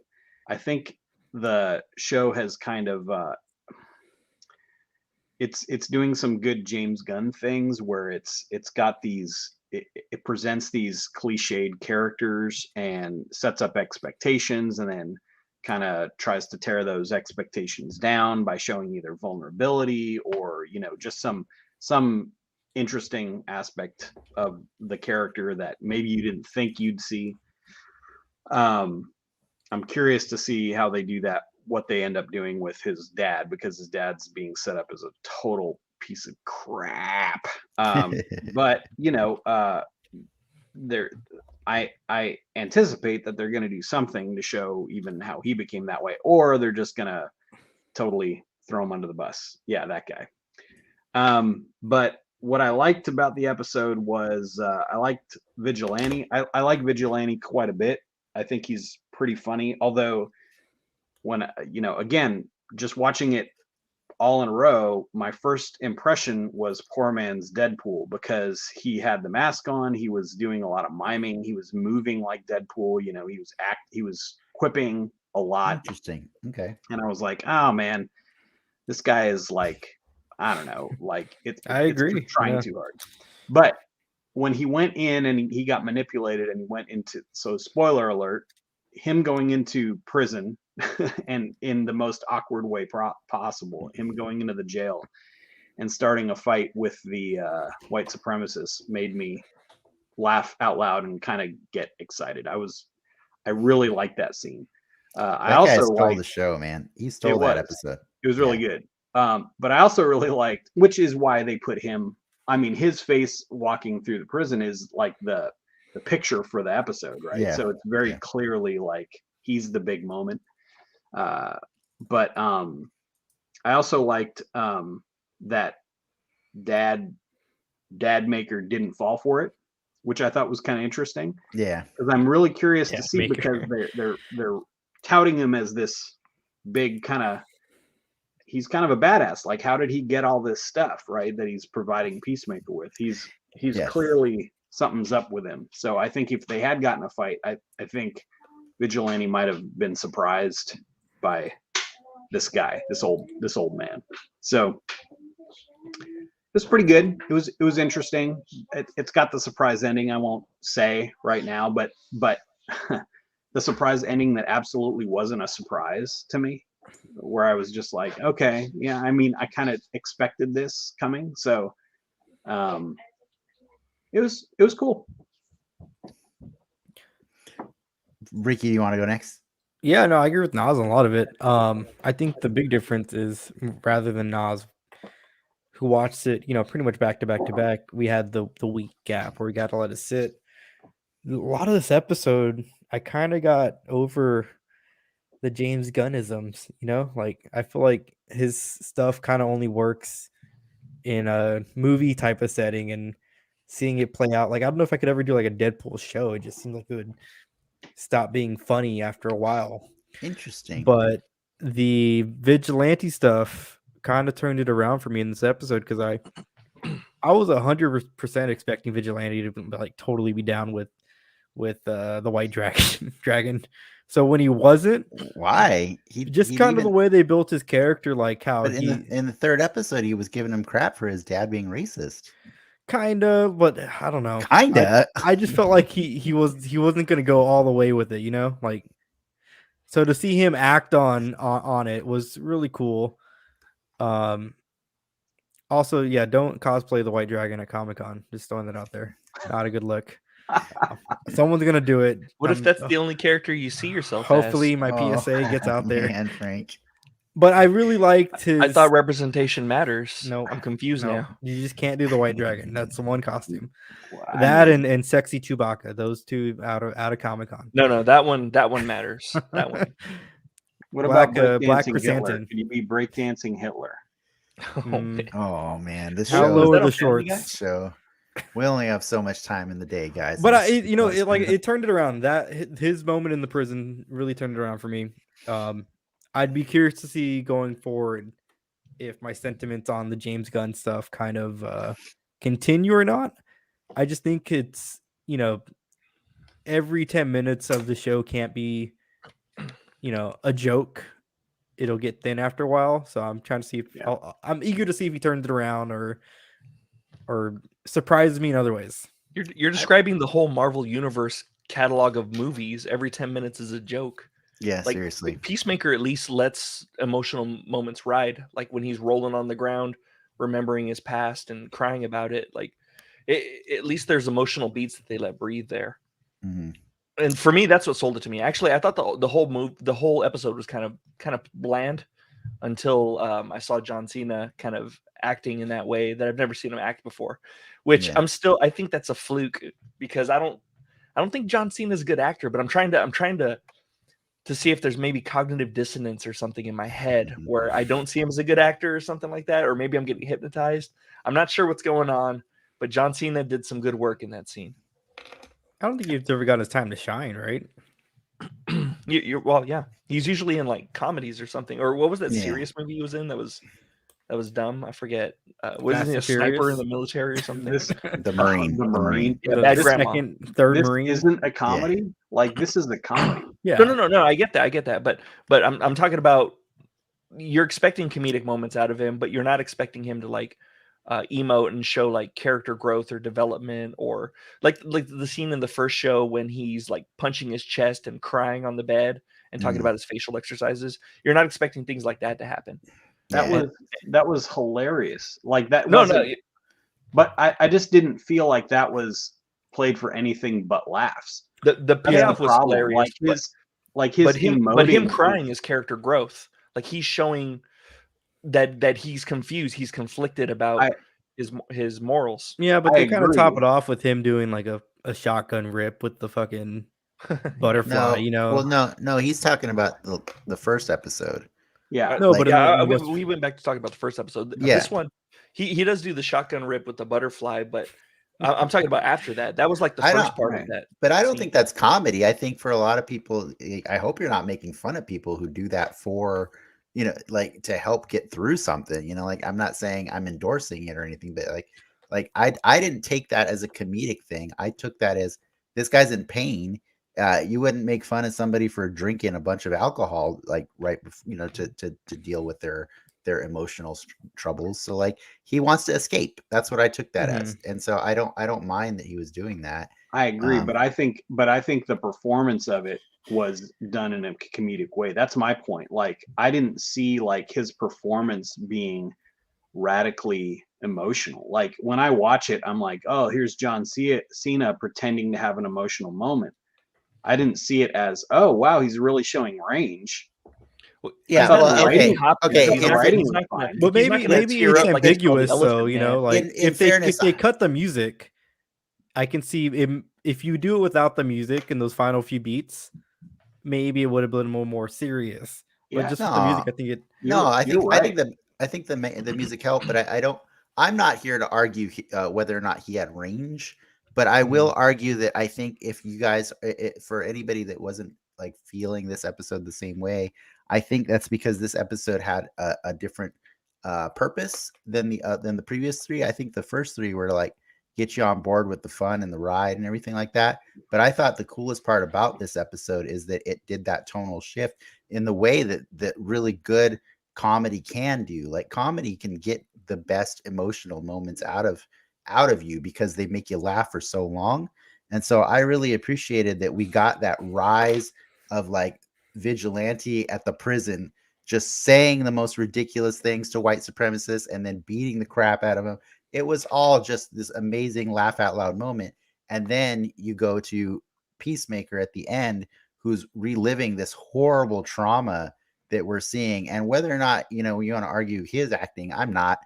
I think the show has kind of it's doing some good James Gunn things where it's got these it presents these cliched characters and sets up expectations, and then kind of tries to tear those expectations down by showing either vulnerability or just some interesting aspect of the character that maybe you didn't think you'd see. I'm curious to see how they do that, what they end up doing with his dad, because his dad's being set up as a total piece of crap. But I anticipate that they're going to do something to show even how he became that way, or they're just going to totally throw him under the bus. Yeah, that guy. But what I liked about the episode was I liked Vigilante. I like Vigilante quite a bit. I think he's pretty funny. Although when again, just watching it all in a row, my first impression was poor man's Deadpool because he had the mask on. He was doing a lot of miming. He was moving like Deadpool. He was quipping a lot. Interesting. Okay. And I was like, oh man, this guy is like, I don't know, like I agree. It's trying too hard. But when he went in and he got manipulated and he went into, so spoiler alert, him going into prison and in the most awkward way possible, him going into the jail and starting a fight with the white supremacists made me laugh out loud and kind of get excited. I really liked that scene. I also stole liked the show, man. He stole that episode. It was really good. But I also really liked, which is why they put him. I mean, his face walking through the prison is like the picture for the episode, right? Yeah. So it's very clearly like he's the big moment. But I also liked that Dad Maker didn't fall for it, which I thought was kind of interesting. Yeah, because I'm really curious to see Maker. because they're touting him as this big kind of. He's kind of a badass. Like, how did he get all this stuff, right? That he's providing Peacemaker with. He's clearly something's up with him. So I think if they had gotten a fight, I think Vigilante might have been surprised by this guy, this old man. So it was pretty good. It was interesting. It's got the surprise ending. I won't say right now, but the surprise ending that absolutely wasn't a surprise to me, where I was just like, okay, yeah, I mean, I kind of expected this coming. So it was cool. Ricky, you want to go next? Yeah, no, I agree with Nas on a lot of it. I think the big difference is rather than Nas, who watched it, pretty much back to back to back, we had the week gap where we got to let it sit. A lot of this episode, I kind of got over the James Gunnisms, like I feel like his stuff kind of only works in a movie type of setting, and seeing it play out, like I don't know if I could ever do like a Deadpool show. It just seemed like it would stop being funny after a while. Interesting. But the vigilante stuff kind of turned it around for me in this episode, because I was 100% expecting Vigilante to like totally be down with the white dragon. So when he wasn't, why? He kind of the way they built his character, like how in the third episode he was giving him crap for his dad being racist. Kinda, but I don't know. Kinda. I just felt like he wasn't gonna go all the way with it, like. So to see him act on it was really cool. Also, yeah, don't cosplay the White Dragon at Comic-Con. Just throwing that out there. Not a good look. Someone's gonna do it. What if that's the only character you see yourself hopefully as? My PSA gets out there. Man, Frank. But I really liked his. I thought representation matters. No, I'm confused now. You just can't do the White Dragon. That's the one costume. Wow. That and sexy Chewbacca. Those two out of Comic-Con. No, that one matters. That one. What about Black breakdancing Hitler? Chrysanthemum? Can you be breakdancing Hitler? Oh man, this How show. low that are on the Family shorts? So we only have so much time in the day, guys. But it turned it around. That his moment in the prison really turned it around for me. I'd be curious to see going forward if my sentiments on the James Gunn stuff kind of continue or not. I just think it's every 10 minutes of the show can't be a joke. It'll get thin after a while. So I'm trying to see if I'm eager to see if he turns it around or surprises me in other ways. You're describing the whole Marvel Universe catalog of movies. Every 10 minutes is a joke. Yeah, Like, seriously. Peacemaker at least lets emotional moments ride. Like when he's rolling on the ground, remembering his past and crying about it. Like at least there's emotional beats that they let breathe there. Mm-hmm. And for me, that's what sold it to me. Actually, I thought the whole episode was kind of bland until I saw John Cena kind of acting in that way that I've never seen him act before. Which I think that's a fluke, because I don't think John Cena is a good actor, but I'm trying to to see if there's maybe cognitive dissonance or something in my head Mhm. where I don't see him as a good actor or something like that, or maybe I'm getting hypnotized. I'm not sure what's going on, but John Cena did some good work in that scene. I don't think he's ever got his time to shine, right? Well, yeah, he's usually in like comedies or something. Or what was that Yeah. serious movie he was in that was dumb? I forget. Wasn't Fast he a and sniper in Furious? the military or something? This The Marine. the The Marine. Yeah, The Bad Grandma. second, third This Marine. isn't a comedy. Like this is a comedy. Yeah. No. I get that. But I'm talking about you're expecting comedic moments out of him, but you're not expecting him to like emote and show like character growth or development, or like the scene in the first show when he's like punching his chest and crying on the bed and talking about his facial exercises. You're not expecting things like that to happen. That was hilarious. Like that No, wasn't. But I just didn't feel like that was played for anything but laughs. the That's payoff the was problem. hilarious. Like his but him emoting crying is character growth. Like he's showing that he's confused, he's conflicted about his morals. Yeah, but I they kind of top agree. it off with him doing like a shotgun rip with the fucking butterfly, No, you know. well, no, he's talking about the first episode. Yeah. No, but we went back to talk about the first episode. Yeah. This one, he does do the shotgun rip with the butterfly, but I'm talking about after that. That was like the first part of that. But I don't scene. think that's comedy. I think for a lot of people, I hope you're not making fun of people who do that for, like to help get through something. Like I'm not saying I'm endorsing it or anything, but like I didn't take that as a comedic thing. I took that as this guy's in pain. You wouldn't make fun of somebody for drinking a bunch of alcohol, like right before, to deal with their emotional troubles. So like he wants to escape. That's what I took that as. And so I don't mind that he was doing that. I agree, but I think the performance of it was done in a comedic way. That's my point. Like I didn't see like his performance being radically emotional. Like when I watch it, I'm like, oh, here's John Cena pretending to have an emotional moment. I didn't see it as, oh wow, he's really showing range. Yeah, well, okay. But maybe it's ambiguous, though. Like if they cut the music, I can see if you do it without the music and those final few beats, maybe it would have been more serious. But just with the music, I think it. I think the music helped, but I'm not here to argue whether or not he had range. But I will argue that I think if you guys, for anybody that wasn't like feeling this episode the same way, I think that's because this episode had a different purpose than the previous three. I think the first three were to like get you on board with the fun and the ride and everything like that. But I thought the coolest part about this episode is that it did that tonal shift in the way that really good comedy can do. Like comedy can get the best emotional moments out of you because they make you laugh for so long. And so I really appreciated that we got that rise of like vigilante at the prison just saying the most ridiculous things to white supremacists and then beating the crap out of them. It was all just this amazing laugh out loud moment. And then you go to Peacemaker at the end, who's reliving this horrible trauma that we're seeing. And whether or not, you want to argue his acting, I'm not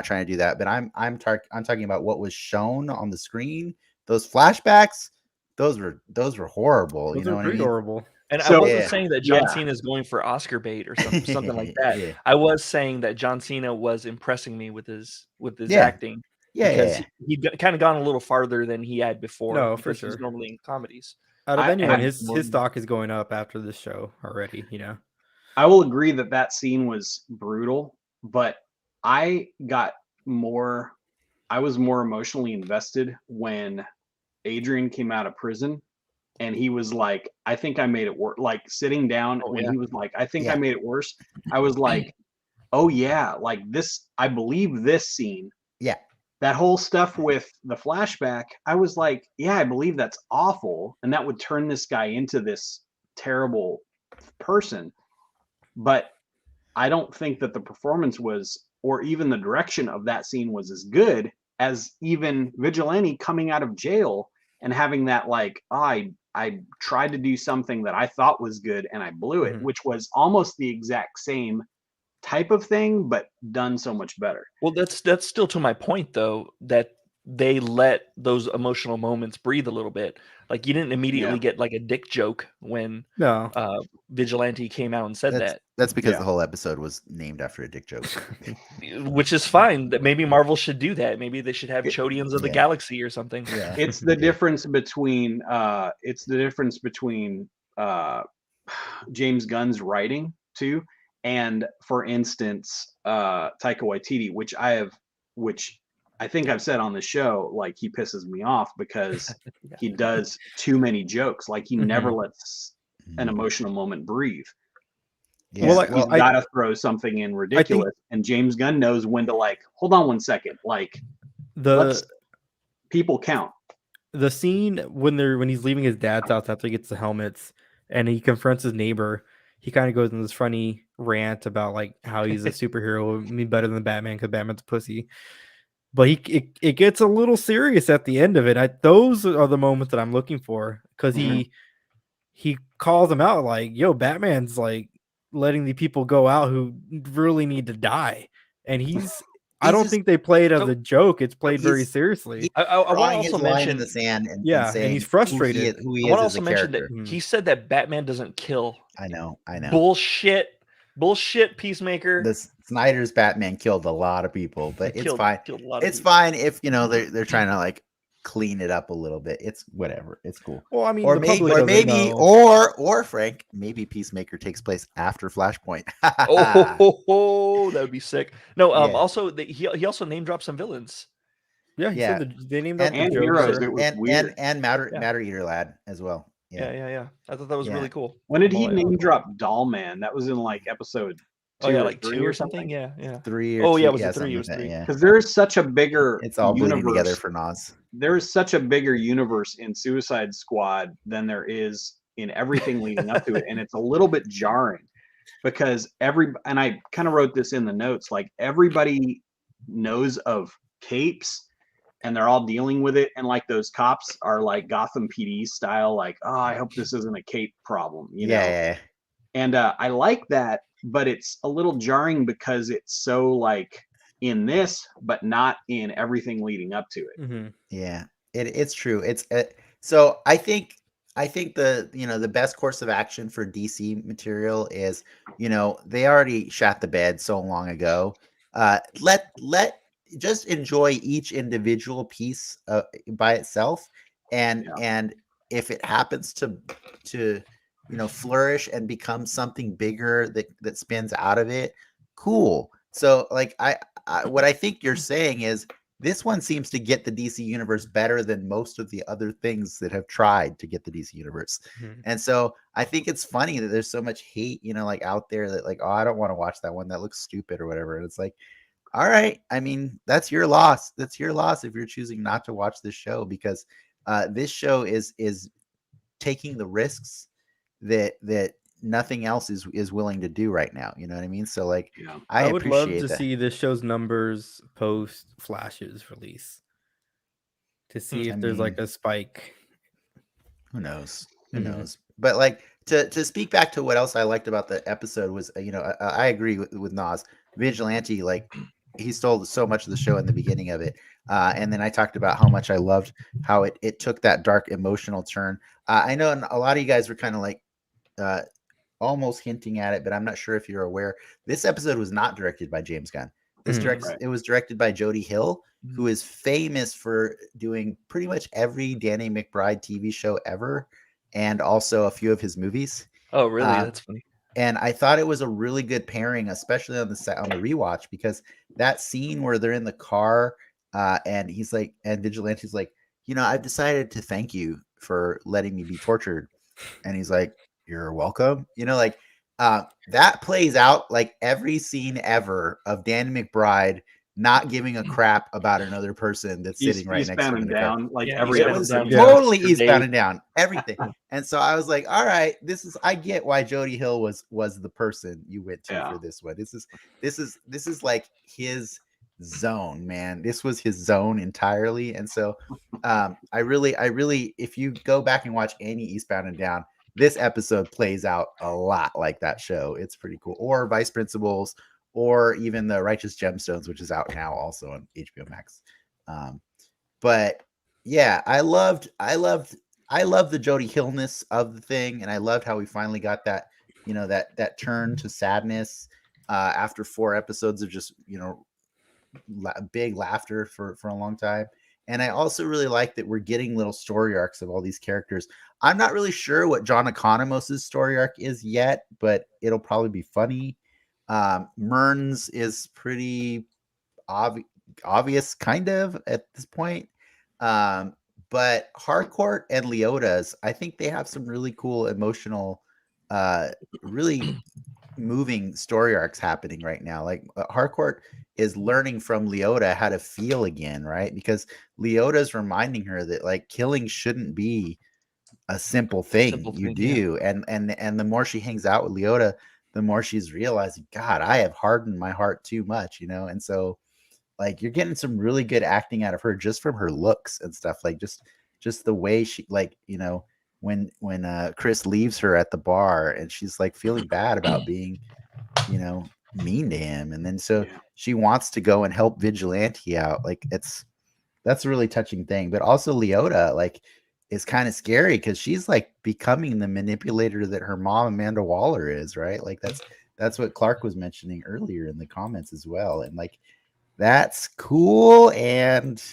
trying to do that, but I'm talking about what was shown on the screen. Those flashbacks, those were horrible. Those are pretty horrible. And I wasn't saying that John Cena is going for Oscar bait or something like that. I was saying that John Cena was impressing me with his acting. Because he'd kind of gone a little farther than he had before. No, for sure. He's normally in comedies. Out of anyone, his stock is going up after this show already. I will agree that scene was brutal, but I was more emotionally invested when Adrian came out of prison and he was like, I think I made it worse. Like sitting down he was like, I think I made it worse. I was like, oh yeah, like this, I believe this scene. Yeah. That whole stuff with the flashback, I was like, yeah, I believe that's awful. And that would turn this guy into this terrible person. But I don't think that the performance was, or even the direction of that scene was as good as even Vigilante coming out of jail and having that like, I tried to do something that I thought was good and I blew it, which was almost the exact same type of thing, but done so much better. Well, that's still to my point though, that they let those emotional moments breathe a little bit. Like you didn't immediately get like a dick joke when No. Vigilante came out and said That's because Yeah. the whole episode was named after a dick joke. which is fine. That maybe Marvel should do that. Maybe they should have Chodians of the Yeah. Galaxy or something. Yeah. It's the difference between James Gunn's writing too, and for instance, Taika Waititi, which I think I've said on the show, like he pisses me off because he does too many jokes. Like he never lets an emotional moment breathe. Yeah. Well, He's got to throw something in ridiculous, and James Gunn knows when to like. Hold on one second, like let's people count. The scene when he's leaving his dad's house after he gets the helmets and he confronts his neighbor, he kind of goes in this funny rant about like how he's a superhero, I mean, better than Batman because Batman's a pussy. But it gets a little serious at the end of it. Those are the moments that I'm looking for because he calls him out like, "Yo, Batman's like letting the people go out who really need to die," and I don't think they play it as a joke. It's played very seriously. I want to drawing his also line mention in the sand and and saying he's frustrated. who he I want is to as also a mention character. that he said that Batman doesn't kill. I know. Bullshit, Peacemaker. The Snyder's Batman killed a lot of people, but it's fine. Killed a lot of It's people. fine if they're trying to like clean it up a little bit. It's whatever. It's cool. Well, I mean, Or the maybe, public doesn't maybe, know. or Frank, maybe Peacemaker takes place after Flashpoint. Oh, that would be sick. No, Yeah. also he also name dropped some villains. Yeah, he Yeah. said they named up And the heroes. Joker. It was weird. and Matter Eater Lad as well. Yeah. I thought that was Yeah. really cool. When did I'm he all like, name drop Dollman? That was in like episode 2 Oh yeah, or like 3 2 or something. Yeah. 3 or Oh 2, yeah, it was yeah, a 3. something It was like that, 3. yeah. because there's such a bigger It's all bleeding universe. together for Nas. There's such a bigger universe in Suicide Squad than there is in everything leading up to it, and it's a little bit jarring because and I kind of wrote this in the notes, like everybody knows of capes and they're all dealing with it, and like those cops are like Gotham PD style, like, oh, I hope this isn't a cape problem, you know. Yeah. And I like that, but it's a little jarring because it's so like in this, but not in everything leading up to it. Mm-hmm. Yeah, it's true. It's so I think the best course of action for DC material is they already shot the bed so long ago. Let just enjoy each individual piece by itself, and if it happens to flourish and become something bigger that spins out of it, cool. So like I what I think you're saying is this one seems to get the DC universe better than most of the other things that have tried to get the DC universe. Mm-hmm. And so I think it's funny that there's so much hate, like out there that like, oh, I don't want to watch that one. That looks stupid or whatever. And it's like, all right. I mean, that's your loss. That's your loss if you're choosing not to watch this show, because this show is taking the risks that nothing else is willing to do right now. You know what I mean? So like, I would love to that. see this show's numbers post Flash's release to see if there's like a spike. Who knows? Who knows? But like to speak back to what else I liked about the episode was, I agree with Nas. Vigilante, like he stole so much of the show in the beginning of it. And then I talked about how much I loved how it took that dark emotional turn. I know a lot of you guys were kind of like almost hinting at it, but I'm not sure if you're aware. This episode was not directed by James Gunn. It was directed by Jody Hill, who is famous for doing pretty much every Danny McBride TV show ever, and also a few of his movies. Oh, really? That's funny. And I thought it was a really good pairing, especially on the rewatch, because that scene where they're in the car and he's like, and Vigilante's like, I've decided to thank you for letting me be tortured. And he's like, you're welcome. That plays out like every scene ever of Danny McBride not giving a crap about another person that's sitting right next to him. Down, like every episode. Totally eastbound down everything. And so I was like, all right, I get why Jody Hill was the person you went to for this one. This is like his zone, man. This was his zone entirely. And so I really, if you go back and watch any Eastbound and Down, this episode plays out a lot like that show. It's pretty cool. Or Vice Principals, or even the Righteous Gemstones, which is out now also on HBOMAX. but yeah, I loved the Jody Hillness of the thing, and I loved how we finally got that, that turn to sadness after 4 episodes of just big laughter for a long time. And I also really like that we're getting little story arcs of all these characters. I'm not really sure what John Economos's story arc is yet, but it'll probably be funny. Mern's is pretty obvious, kind of, at this point. But Harcourt and Leota's, I think they have some really cool emotional, really moving story arcs happening right now. Like Harcourt is learning from Leota how to feel again, right? Because Leota's reminding her that like killing shouldn't be a simple thing. You do, and the more she hangs out with Leota, the more she's realizing, God, I have hardened my heart too much, and so like you're getting some really good acting out of her just from her looks and stuff, like just the way she, like, when Chris leaves her at the bar and she's like feeling bad about being mean to him, and then so she wants to go and help Vigilante out. Like that's a really touching thing. But also Leota like is kind of scary because she's like becoming the manipulator that her mom Amanda Waller is, right? Like that's what Clark was mentioning earlier in the comments as well. And like that's cool and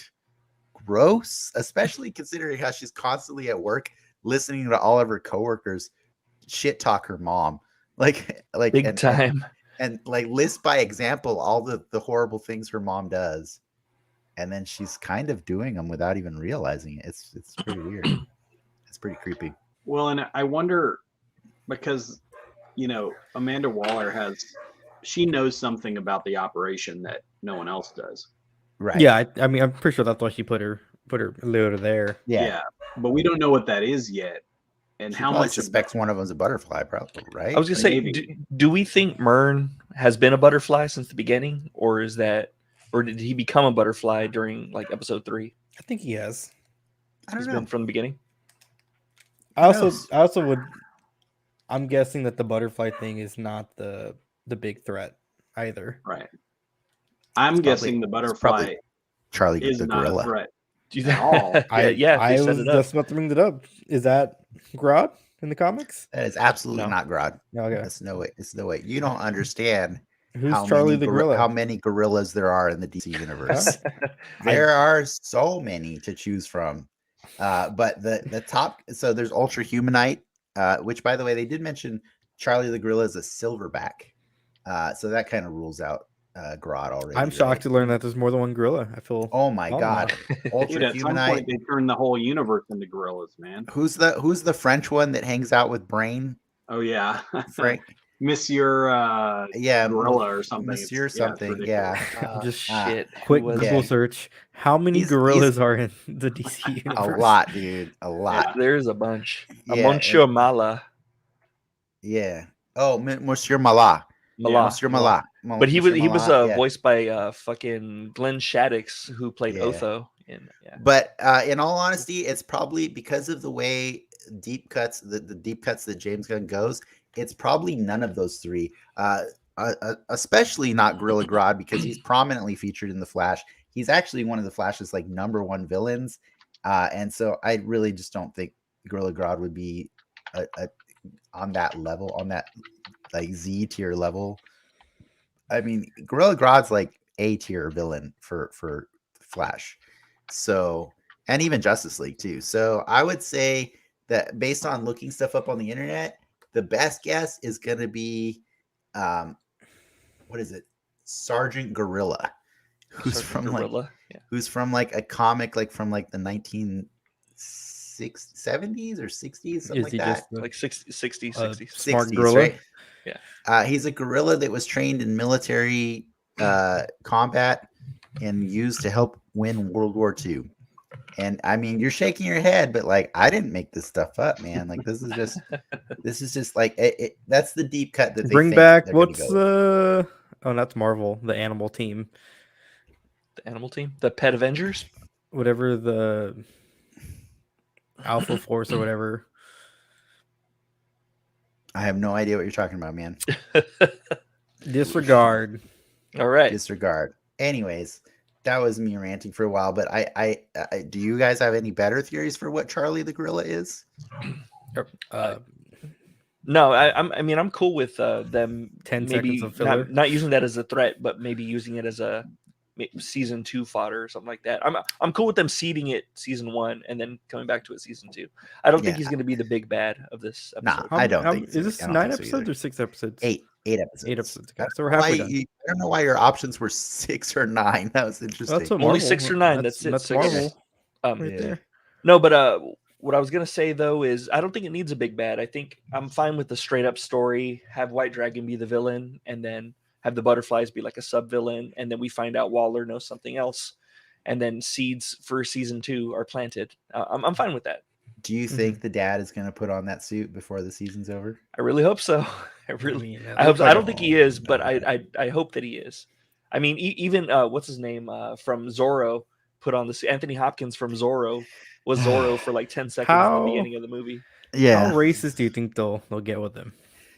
gross, especially considering how she's constantly at work listening to all of her coworkers shit talk her mom, like big time, and like list by example all the horrible things her mom does, and then she's kind of doing them without even realizing it. It's pretty weird. It's pretty creepy. Well, and I wonder because Amanda Waller she knows something about the operation that no one else does. Right. Yeah, I mean, I'm pretty sure that's why she put her Leota there. Yeah. But we don't know what that is yet, and she how much suspects one of them's a butterfly, probably, right? I was gonna say, do we think Mern has been a butterfly since the beginning, or did he become a butterfly during like episode 3? I think he has. He's been from the beginning. I also would. I'm guessing that the butterfly thing is not the big threat either. Right. I'm guessing the butterfly Charlie is the not gorilla. a threat Do you at all. I was just about to bring that up. Is that Grodd in the comics? That is absolutely not Grodd. Okay. That's no way. It's no way. You don't understand Who's Charlie the gorilla? How many gorillas there are in the DC universe. There are so many to choose from. But the top, so there's Ultra Humanite, which, by the way, they did mention Charlie the gorilla is a silverback. So that kind of rules out Grodd already. I'm shocked to learn that there's more than one gorilla. I feel. Oh my god! Dude, at some point they turned the whole universe into gorillas, man. Who's the French one that hangs out with Brain? Oh yeah, Frank. Monsieur gorilla or something. Monsieur something. Yeah. Just shit. Quick Google search. How many gorillas are in the DC universe? A lot, dude. A lot. Yeah, there's a bunch. Yeah, Monsieur Mala. Yeah. Oh, Monsieur Mala. Monsieur Mala. But he was voiced by fucking Glenn Shaddix, who played Otho. But in all honesty, it's probably because of the way deep cuts, the deep cuts that James Gunn goes. It's probably none of those three. Especially not Gorilla Grodd, because he's prominently featured in the Flash. He's actually one of the Flash's like #1 villains, and so I really just don't think Gorilla Grodd would be on that level, on that like Z tier level. I mean, Gorilla Grodd's like A tier villain for Flash. So, and even Justice League too. So I would say that based on looking stuff up on the internet, the best guess is going to be, what is it? Sergeant Gorilla, who's from like a comic, like from like the 1970s or 60s, something like that. Like 60s. Smart gorilla. Right? Yeah. He's a gorilla that was trained in military combat and used to help win World War II. And I mean, you're shaking your head, but like, I didn't make this stuff up, man. Like, this is just like that's the deep cut that they bring back. What's the? Oh, that's Marvel, the Animal Team. The Animal Team, the Pet Avengers, whatever the Alpha Force or whatever. I have no idea what you're talking about, man. Disregard. All right. Disregard. Anyways, that was me ranting for a while. But I do you guys have any better theories for what Charlie the Gorilla is? No, I mean, I'm cool with them 10 maybe seconds of filler. not using that as a threat, but maybe using it as a season 2 fodder or something like that. I'm cool with them seeding it season 1 and then coming back to it season 2. I don't think Yeah. he's going to be the big bad of this episode. Nah, I don't think so. Is this I don't 9 think so episodes either. or 6 episodes? 8 episodes. 8 episodes. Okay. I So we're don't know halfway why done. I don't know why your options were 6 or 9. That was interesting. That's what Only Marvel, 6 or 9. That's it. That's 6. Marvel right Yeah. there. No, but what I was gonna say though is I don't think it needs a big bad. I think I'm fine with the straight up story. Have White Dragon be the villain, and then have the butterflies be like a sub villain, and then we find out Waller knows something else, and then seeds for season 2 are planted. I'm fine with that. Do you think the dad is going to put on that suit before the season's over? I really hope so. I hope so. I don't think he is, but I hope that he is. I mean, even what's his name from Zorro put on the Anthony Hopkins from Zorro was Zorro for like 10 seconds at the beginning of the movie. How racist do you think they'll get with him?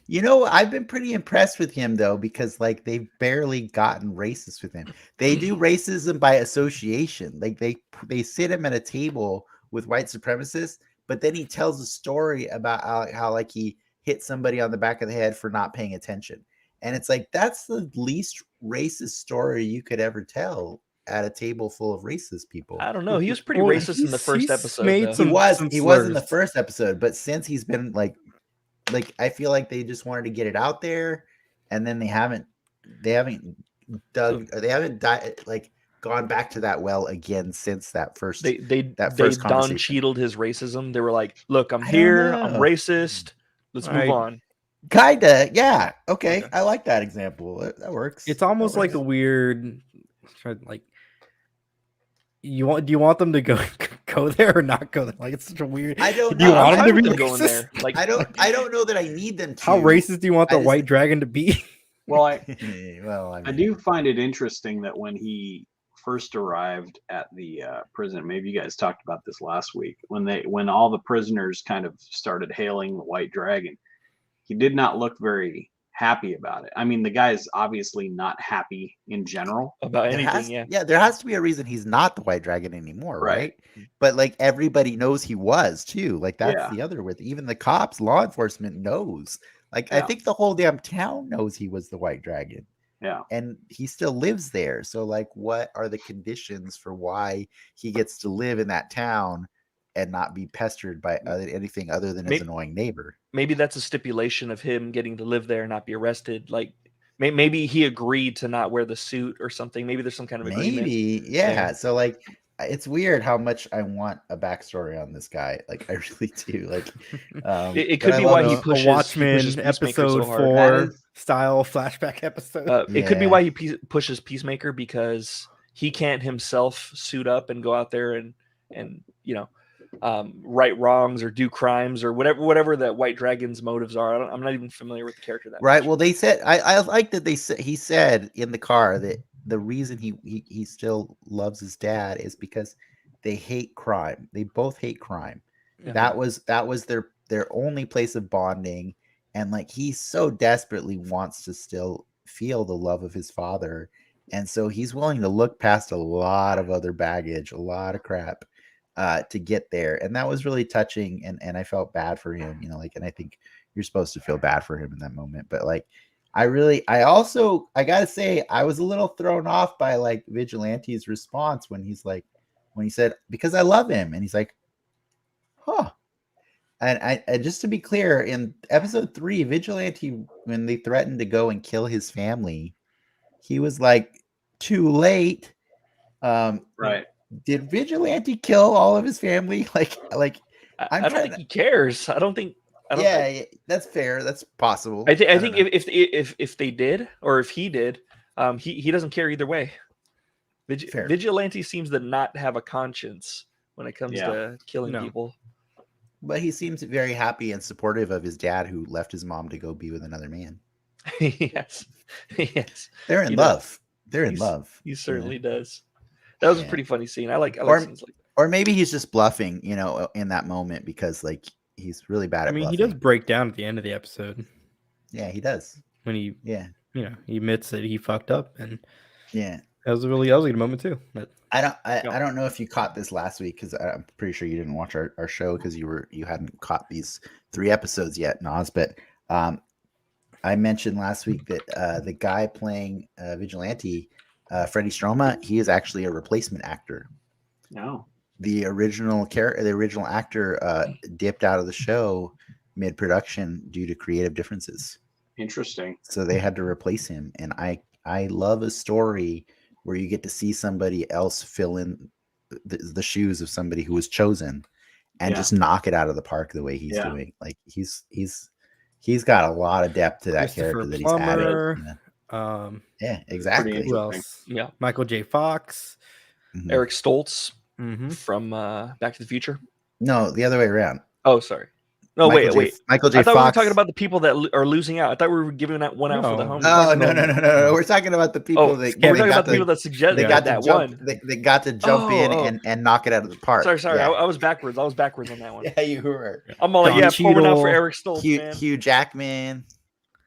You know, I've been pretty impressed with him though, because like they've barely gotten racist with him. They do racism by association. Like they sit him at a table with white supremacists, but then he tells a story about how like he hit somebody on the back of the head for not paying attention. And it's like that's the least racist story you could ever tell at a table full of racist people. I don't know. He was pretty Well, racist in the first episode. made Though. some- He was in the slurs. first episode, but since he's been like I feel like they just wanted to get it out there, and then they haven't gone back to that well again since that first They first Don conversation. Cheadled his racism. They were like, "Look, I'm I don't here. I'm know. racist. Let's move Right. on." Kinda, yeah. Okay, I like that example. That works. It's almost That like a works. weird, like do you want them to go there or not go there? Like it's such a weird. I don't Do you know. want I'm them to fine be with them going racist? there. Like, I don't know that I need them to. How racist do you want I the just- white dragon to be? Well, I Well, I do find it interesting that when he first arrived at the prison, maybe you guys talked about this last week, when all the prisoners kind of started hailing the White Dragon, he did not look very happy about it. I mean, the guy is obviously not happy in general. about There anything, has, yeah. there has to be a reason he's not the White Dragon anymore, right? Right. But like everybody knows he was too. Like that's Yeah. the other with even the cops, law enforcement knows. Like I Yeah. think the whole damn town knows he was the White Dragon, Yeah. and he still lives there. So like, what are the conditions for why he gets to live in that town and not be pestered by anything other than his Maybe- annoying neighbor? Maybe that's a stipulation of him getting to live there and not be arrested. Like, maybe he agreed to not wear the suit or something. Maybe there's some kind of agreement. Maybe, yeah. Yeah. So like, it's weird how much I want a backstory on this guy. Like, I really do. Like, It but could I be love why him. he a pushes Watchmen Peacemaker episode so hard. 4 That is- style flashback episode. It could be Yeah. why he pushes Peacemaker, because he can't himself suit up and go out there and right wrongs or do crimes or whatever that White Dragon's motives are. I'm not even familiar with the character that Right. much. Well, they said I like that he said in the car that the reason he still loves his dad is because they hate crime. They both hate crime. Yeah. That was their only place of bonding, and like he so desperately wants to still feel the love of his father, and so he's willing to look past a lot of other baggage, a lot of crap, to get there. And that was really touching, and I felt bad for him, and I think you're supposed to feel bad for him in that moment. But like I gotta say, I was a little thrown off by like Vigilante's response when he said, because I love him, and he's like, huh. And I just to be clear, in episode 3, Vigilante, when they threatened to go and kill his family, he was like, too late. Right. Did Vigilante kill all of his family? Like I don't think he cares. I don't think. yeah, that's fair. That's possible. I think don't know. if they did, or if he did, he doesn't care either way. Fair. Vigilante seems to not have a conscience when it comes Yeah. to killing No. people. But he seems very happy and supportive of his dad, who left his mom to go be with another man. Yes. They're in You know, love. They're in he's- love. He certainly does. That was a Yeah. pretty funny scene. I like Or- scenes like that. Or maybe he's just bluffing, in that moment, because like he's really bad I at mean, bluffing. he does break down at the end of the episode Yeah, he does. when he Yeah. he admits that he fucked up, and Yeah. That was a good moment too. But I don't know if you caught this last week because I'm pretty sure you didn't watch our show because you hadn't caught these 3 episodes yet, Nas. But I mentioned last week that the guy playing Vigilante, Freddie Stroma, he is actually a replacement actor. No. The original actor dipped out of the show mid-production due to creative differences. Interesting. So they had to replace him. And I love a story where you get to see somebody else fill in the shoes of somebody who was chosen and just knock it out of the park the way he's doing. Like he's got a lot of depth to that character that he's added. You know? Yeah, exactly. Who else? Yeah. Michael J. Fox. Mhm. Eric Stoltz Mm-hmm. from Back to the Future. No, the other way around. Oh, sorry. No, wait. Michael J. I thought Fox. we were talking about the people that are losing out. I thought we were giving that one out for the home. Oh, no. We're talking about the people that we're talking about the people that suggested they got that to jump, one. They got to jump in and knock it out of the park. Sorry. Yeah. I was backwards. I was backwards on that one. Yeah, you were. I'm all Don pouring out for Cheadle, Eric Stoltz, man. Hugh Jackman.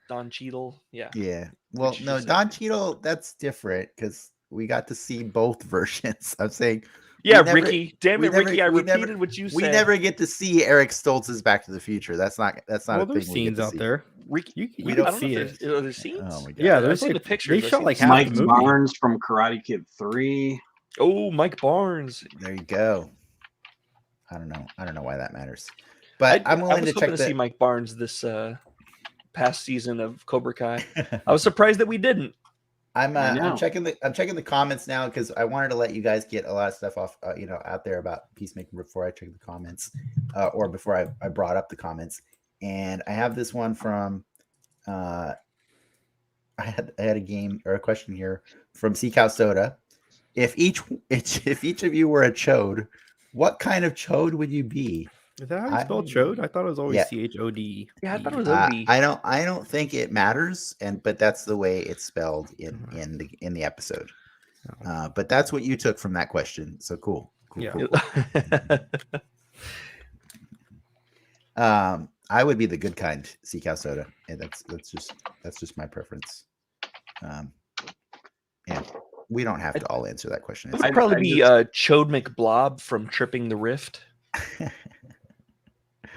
Don Cheadle. Yeah. Yeah. Well, Which no, is Don Cheadle, that's different because we got to see both versions. I'm saying. Yeah, never- Ricky. Damn it, we never- Ricky. I we repeated never- what you said. We never get to see Eric Stoltz's Back to the Future. That's not Well, a thing. there's scenes out there. Ricky, You I don't don't know see if it. there's scenes. Oh my god. Yeah, I've there's seen like the pictures. They I've shot seen like the half Mike the movie. Barnes from Karate Kid 3. Oh, Mike Barnes. There you go. I don't know why that matters, but I'm willing to check to see Mike Barnes this past season of Cobra Kai. I was surprised that we didn't. I'm checking the comments now because I wanted to let you guys get a lot of stuff off out there about Peacemaker before I check the comments or before I brought up the comments. And I have this one from I had a game or a question here from Sea Cow Soda. If each of you were a chode, what kind of chode would you be? Is that how you spell chode? I thought it was always CHOD. Yeah, I thought it was OD. I don't think it matters, but that's the way it's spelled in the episode. But that's what you took from that question. So cool. Yeah. Cool. I would be the good kind, Sea Cow Soda. And that's just my preference. Yeah, we don't have to all answer that question. I'd probably be Chode McBlob from Tripping the Rift.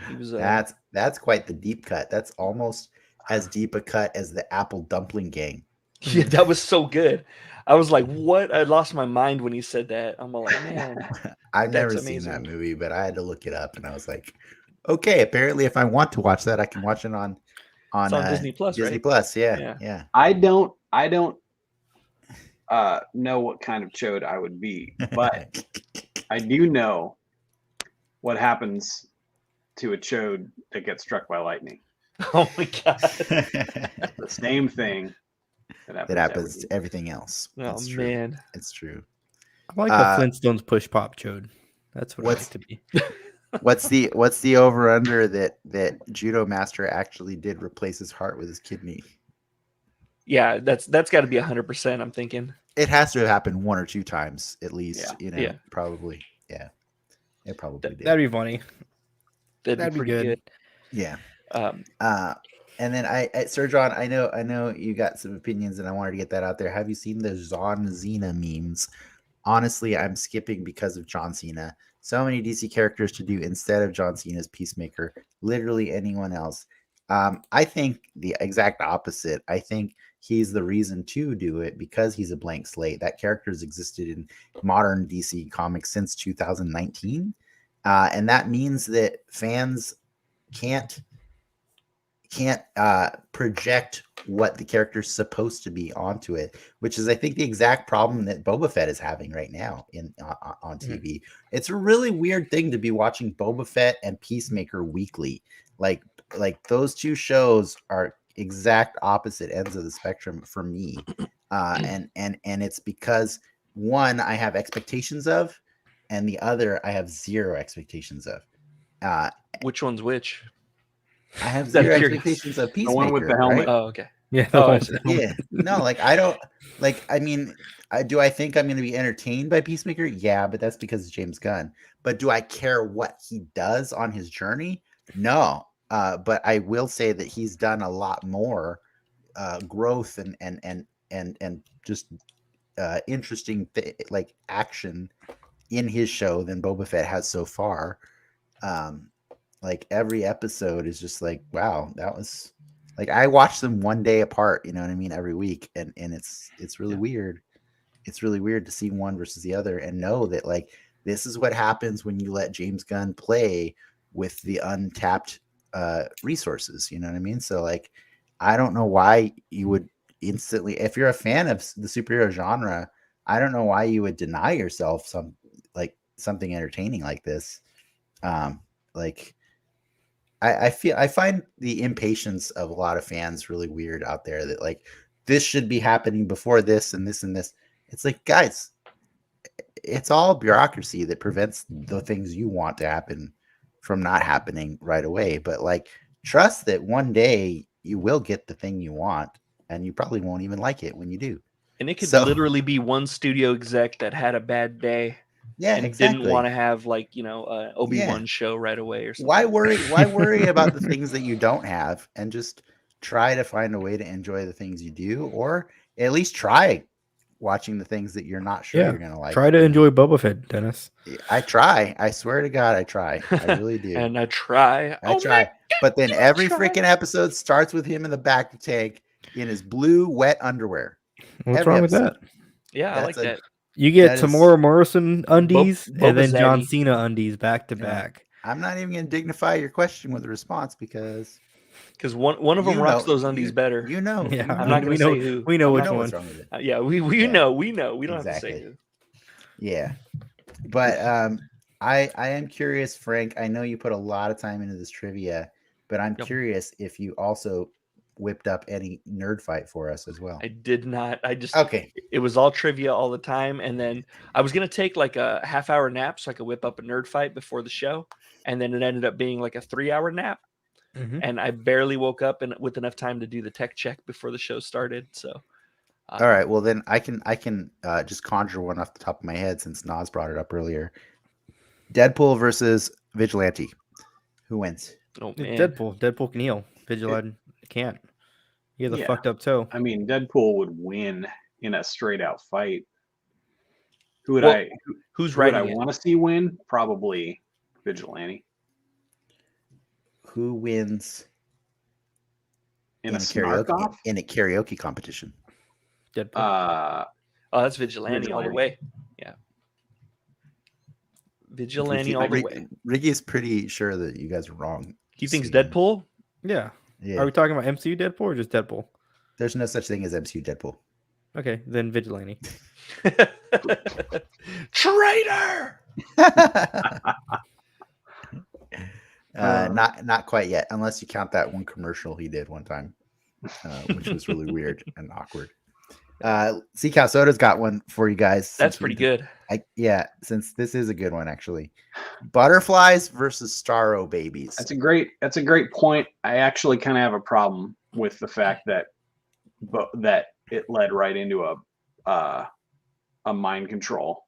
He was, that's quite the deep cut. That's almost as deep a cut as the Apple Dumpling Gang. Yeah, that was so good. I was like, "What?" I lost my mind when he said that. I'm all like, "Man, I've never that's seen that amazing." movie, but I had to look it up, and I was like, "Okay, apparently, if I want to watch that, I can watch it on Disney Plus, Disney right? Plus." Yeah. I don't know what kind of chode I would be, but I do know what happens to a chode that gets struck by lightning. Oh my god! The same thing that happens to everything else. Oh That's true. man, It's true. I like the Flintstones push pop chode. That's what I like to be. What's the over under that Judo Master actually did replace his heart with his kidney? yeah, that's got to be 100%. I'm thinking It has to have happened 1 or 2 times at least. Yeah. Probably. Yeah, it probably did. That'd be funny. that'd be pretty good. Yeah. Um, And then Sir John, I know you got some opinions, and I wanted to get that out there. Have you seen the John Cena memes? Honestly, I'm skipping because of John Cena. So many DC characters to do instead of John Cena's Peacemaker. Literally anyone else. I think the exact opposite. I think he's the reason to do it because he's a blank slate. That character has existed in modern DC comics since 2019, and that means that fans can't project what the character's supposed to be onto it, which is I think the exact problem that Boba Fett is having right now on TV. It's a really weird thing to be watching Boba Fett and Peacemaker weekly. Like those two shows are exact opposite ends of the spectrum for me. And it's because one I have expectations of, and the other I have zero expectations of. which one's which? I have That's zero curious. expectations of Peacemaker. The one with the helmet. right? Oh, okay. Yeah. Oh, I see. Yeah, no, like I don't like. I mean, do I think I'm going to be entertained by Peacemaker? Yeah, but that's because it's James Gunn. But do I care what he does on his journey? No. But I will say that he's done a lot more growth and just interesting like action in his show than Boba Fett has so far. Like every episode is just like, wow, that was like I watch them one day apart, you know what I mean, every week, and it's really weird. It's really weird to see one versus the other and know that like this is what happens when you let James Gunn play with the untapped resources, you know what I mean? So like I don't know why you would instantly, if you're a fan of the superhero genre, I don't know why you would deny yourself something entertaining like this. Like I find the impatience of a lot of fans really weird out there that like this should be happening before this and this and this. It's like, guys, it's all bureaucracy that prevents the things you want to happen from not happening right away. But like, trust that one day you will get the thing you want, and you probably won't even like it when you do. And it could literally be one studio exec that had a bad day. Yeah, and exactly. didn't want to have like Obi-Wan show right away or something. Why worry about the things that you don't have, and just try to find a way to enjoy the things you do, or at least try watching the things that you're not sure you're gonna like. Try to enjoy Boba Fett, Dennis. I try. I swear to God, I try. I really do. And I try. I try. But then every freaking episode starts with him in the back of the tank in his blue wet underwear. What's wrong with that? Yeah, I like that. You get Tamora Morrison undies and then John Zaddy. Cena undies back to back. I'm not even going to dignify your question with a response because one of them rocks those undies better. You know. Yeah, I'm not going to say who. We know which one. What's wrong with it. Yeah, we know. We know. We don't have to say who. Yeah. But I am curious, Frank. I know you put a lot of time into this trivia, but I'm curious if you also whipped up any nerd fight for us as well. I did not. I just it was all trivia all the time, and then I was gonna take like a half-hour nap so I could whip up a nerd fight before the show, and then it ended up being like a 3-hour nap, and I barely woke up and with enough time to do the tech check before the show started. So all right, well then I can just conjure one off the top of my head since Nas brought it up earlier. Deadpool versus Vigilante. Who wins? Oh man, Deadpool can heal. Vigilante can't. He has a fucked up toe. I mean, Deadpool would win in a straight out fight. Who's I want to see win? Probably Vigilante. Who wins in a karaoke competition? Deadpool. That's Vigilante all the way. Yeah. Vigilante all the way. Ricky is pretty sure that you guys are wrong. He thinks Deadpool? Yeah. Are we talking about MCU Deadpool or just Deadpool? There's no such thing as MCU Deadpool. Okay, then Vigilante. Traitor! Not quite yet, unless you count that one commercial he did one time, which was really weird and awkward. Cal Soda's got one for you guys. That's pretty good. Since this is a good one actually. Butterflies versus Starro babies. That's a great point. I actually kind of have a problem with the fact that it led right into a mind control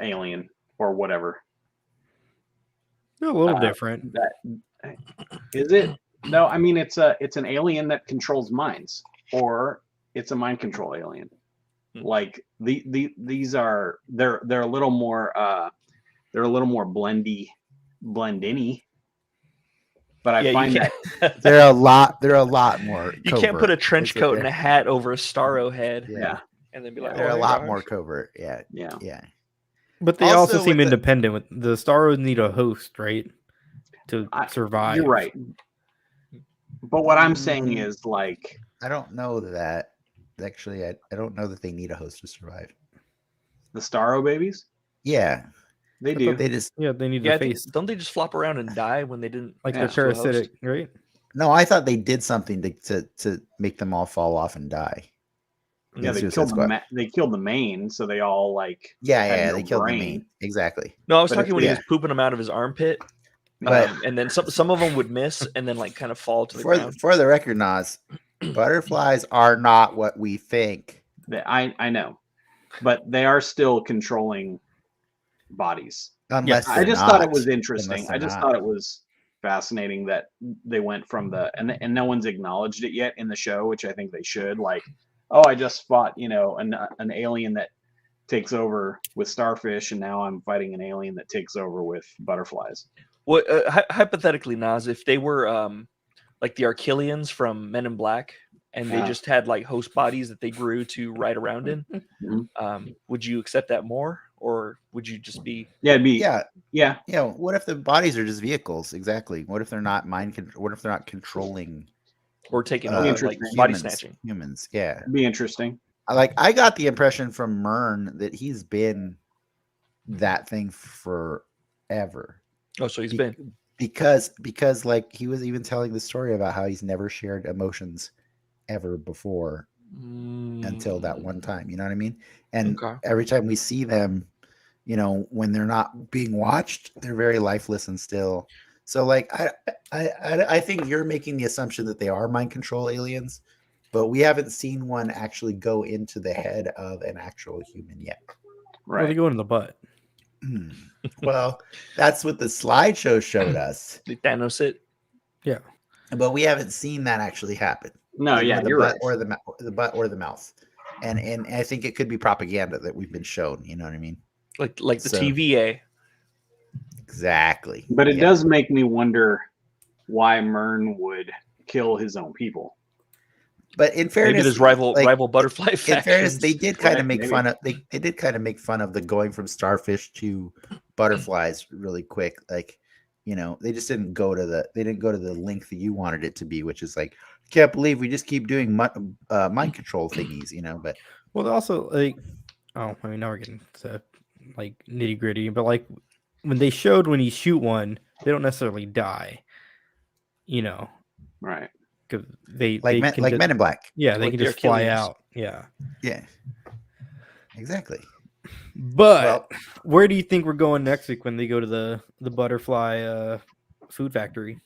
alien or whatever. A little different. Is it? No, I mean it's an alien that controls minds, or it's a mind control alien. Like these are they're a little more blendiny. But I find that they're a lot more. You can't put a trench coat and a hat over a Starro head. Yeah. And then be like, they're a lot more covert. Yeah. But they also seem independent. With the Starros need a host, right, to survive. You're right. But what I'm saying is, like, I don't know that. Actually, I don't know that they need a host to survive. The Starro babies? Yeah. They do. They just they need the face. Don't they just flop around and die when they didn't they're parasitic, right? No, I thought they did something to make them all fall off and die. Yeah, they killed the main, so they all like they killed the main. Exactly. No, I was talking when he was pooping them out of his armpit. But and then some of them would miss and then like kind of fall to the ground. For the record, Nas, butterflies are not what we think. I know, but they are still controlling bodies. Unless I just thought it was interesting. I just thought it was fascinating that they went from and no one's acknowledged it yet in the show, which I think they should. Like oh, I just fought, an alien that takes over with starfish, and now I'm fighting an alien that takes over with butterflies. What hypothetically, Nas, if they were like the Archelians from Men in Black, and they just had like host bodies that they grew to ride around in, would you accept that more, or would you just be? Yeah, it'd be yeah. What if the bodies are just vehicles? Exactly. What if they're not what if they're not controlling Or taking over, like interesting. body snatching? Humans, yeah. it'd be interesting. I got the impression from Mern that he's been that thing forever. Oh, so he's been because like he was even telling the story about how he's never shared emotions ever before until that one time. You know what I mean? And every time we see them, when they're not being watched, they're very lifeless and still. So like I think you're making the assumption that they are mind control aliens, but we haven't seen one actually go into the head of an actual human yet. Right. Well, they go in the butt. Well, that's what the slideshow showed us. Did Thanos it? Yeah. But we haven't seen that actually happen. No, the you're butt right. or the butt or the mouth. And I think it could be propaganda that we've been shown, you know what I mean? Like the TVA. Exactly. But it does make me wonder why Mern would kill his own people. But in fairness, maybe there's rival butterfly factions. In fairness, they did kind of make fun of they did kind of make fun of the going from starfish to butterflies really quick. Like, they just didn't go to the length that you wanted it to be, which is like, can't believe we just keep doing mind control thingies, But well, also like, now we're getting to like nitty gritty, but like when they showed when you shoot one, they don't necessarily die, right? Because they Men in Black. Yeah, they can just fly out. Yeah, exactly. But where do you think we're going next week when they go to the butterfly food factory?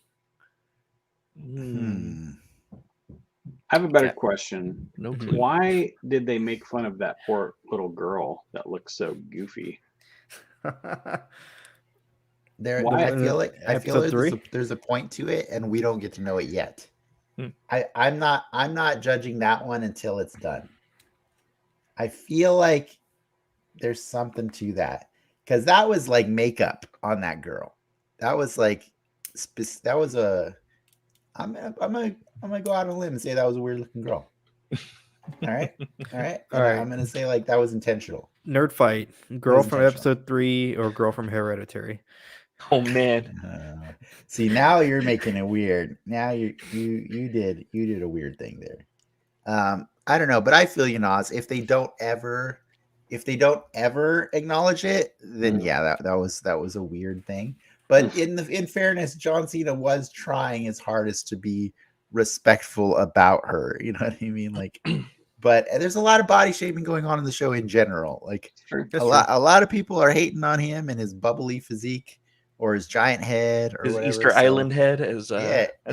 I have a better question. No clue. Why did they make fun of that poor little girl that looks so goofy? I feel like there's a point to it, and we don't get to know it yet. I'm not judging that one until it's done. I feel like there's something to that, because that was like makeup on that girl. That was like I'm gonna go out on a limb and say that was a weird looking girl. All right. I'm gonna say like that was intentional. Nerd fight: girl from episode 3 or girl from Hereditary? Oh man. See, now you're making it weird. Now you did a weird thing there. I don't know, but I feel Nas, if they don't ever acknowledge it, then that was a weird thing. But in fairness, John Cena was trying his hardest to be respectful about her. You know what I mean? Like, but there's a lot of body shaming going on in the show in general. Like a lot of people are hating on him and his bubbly physique or his giant head or his whatever. Easter Island head, as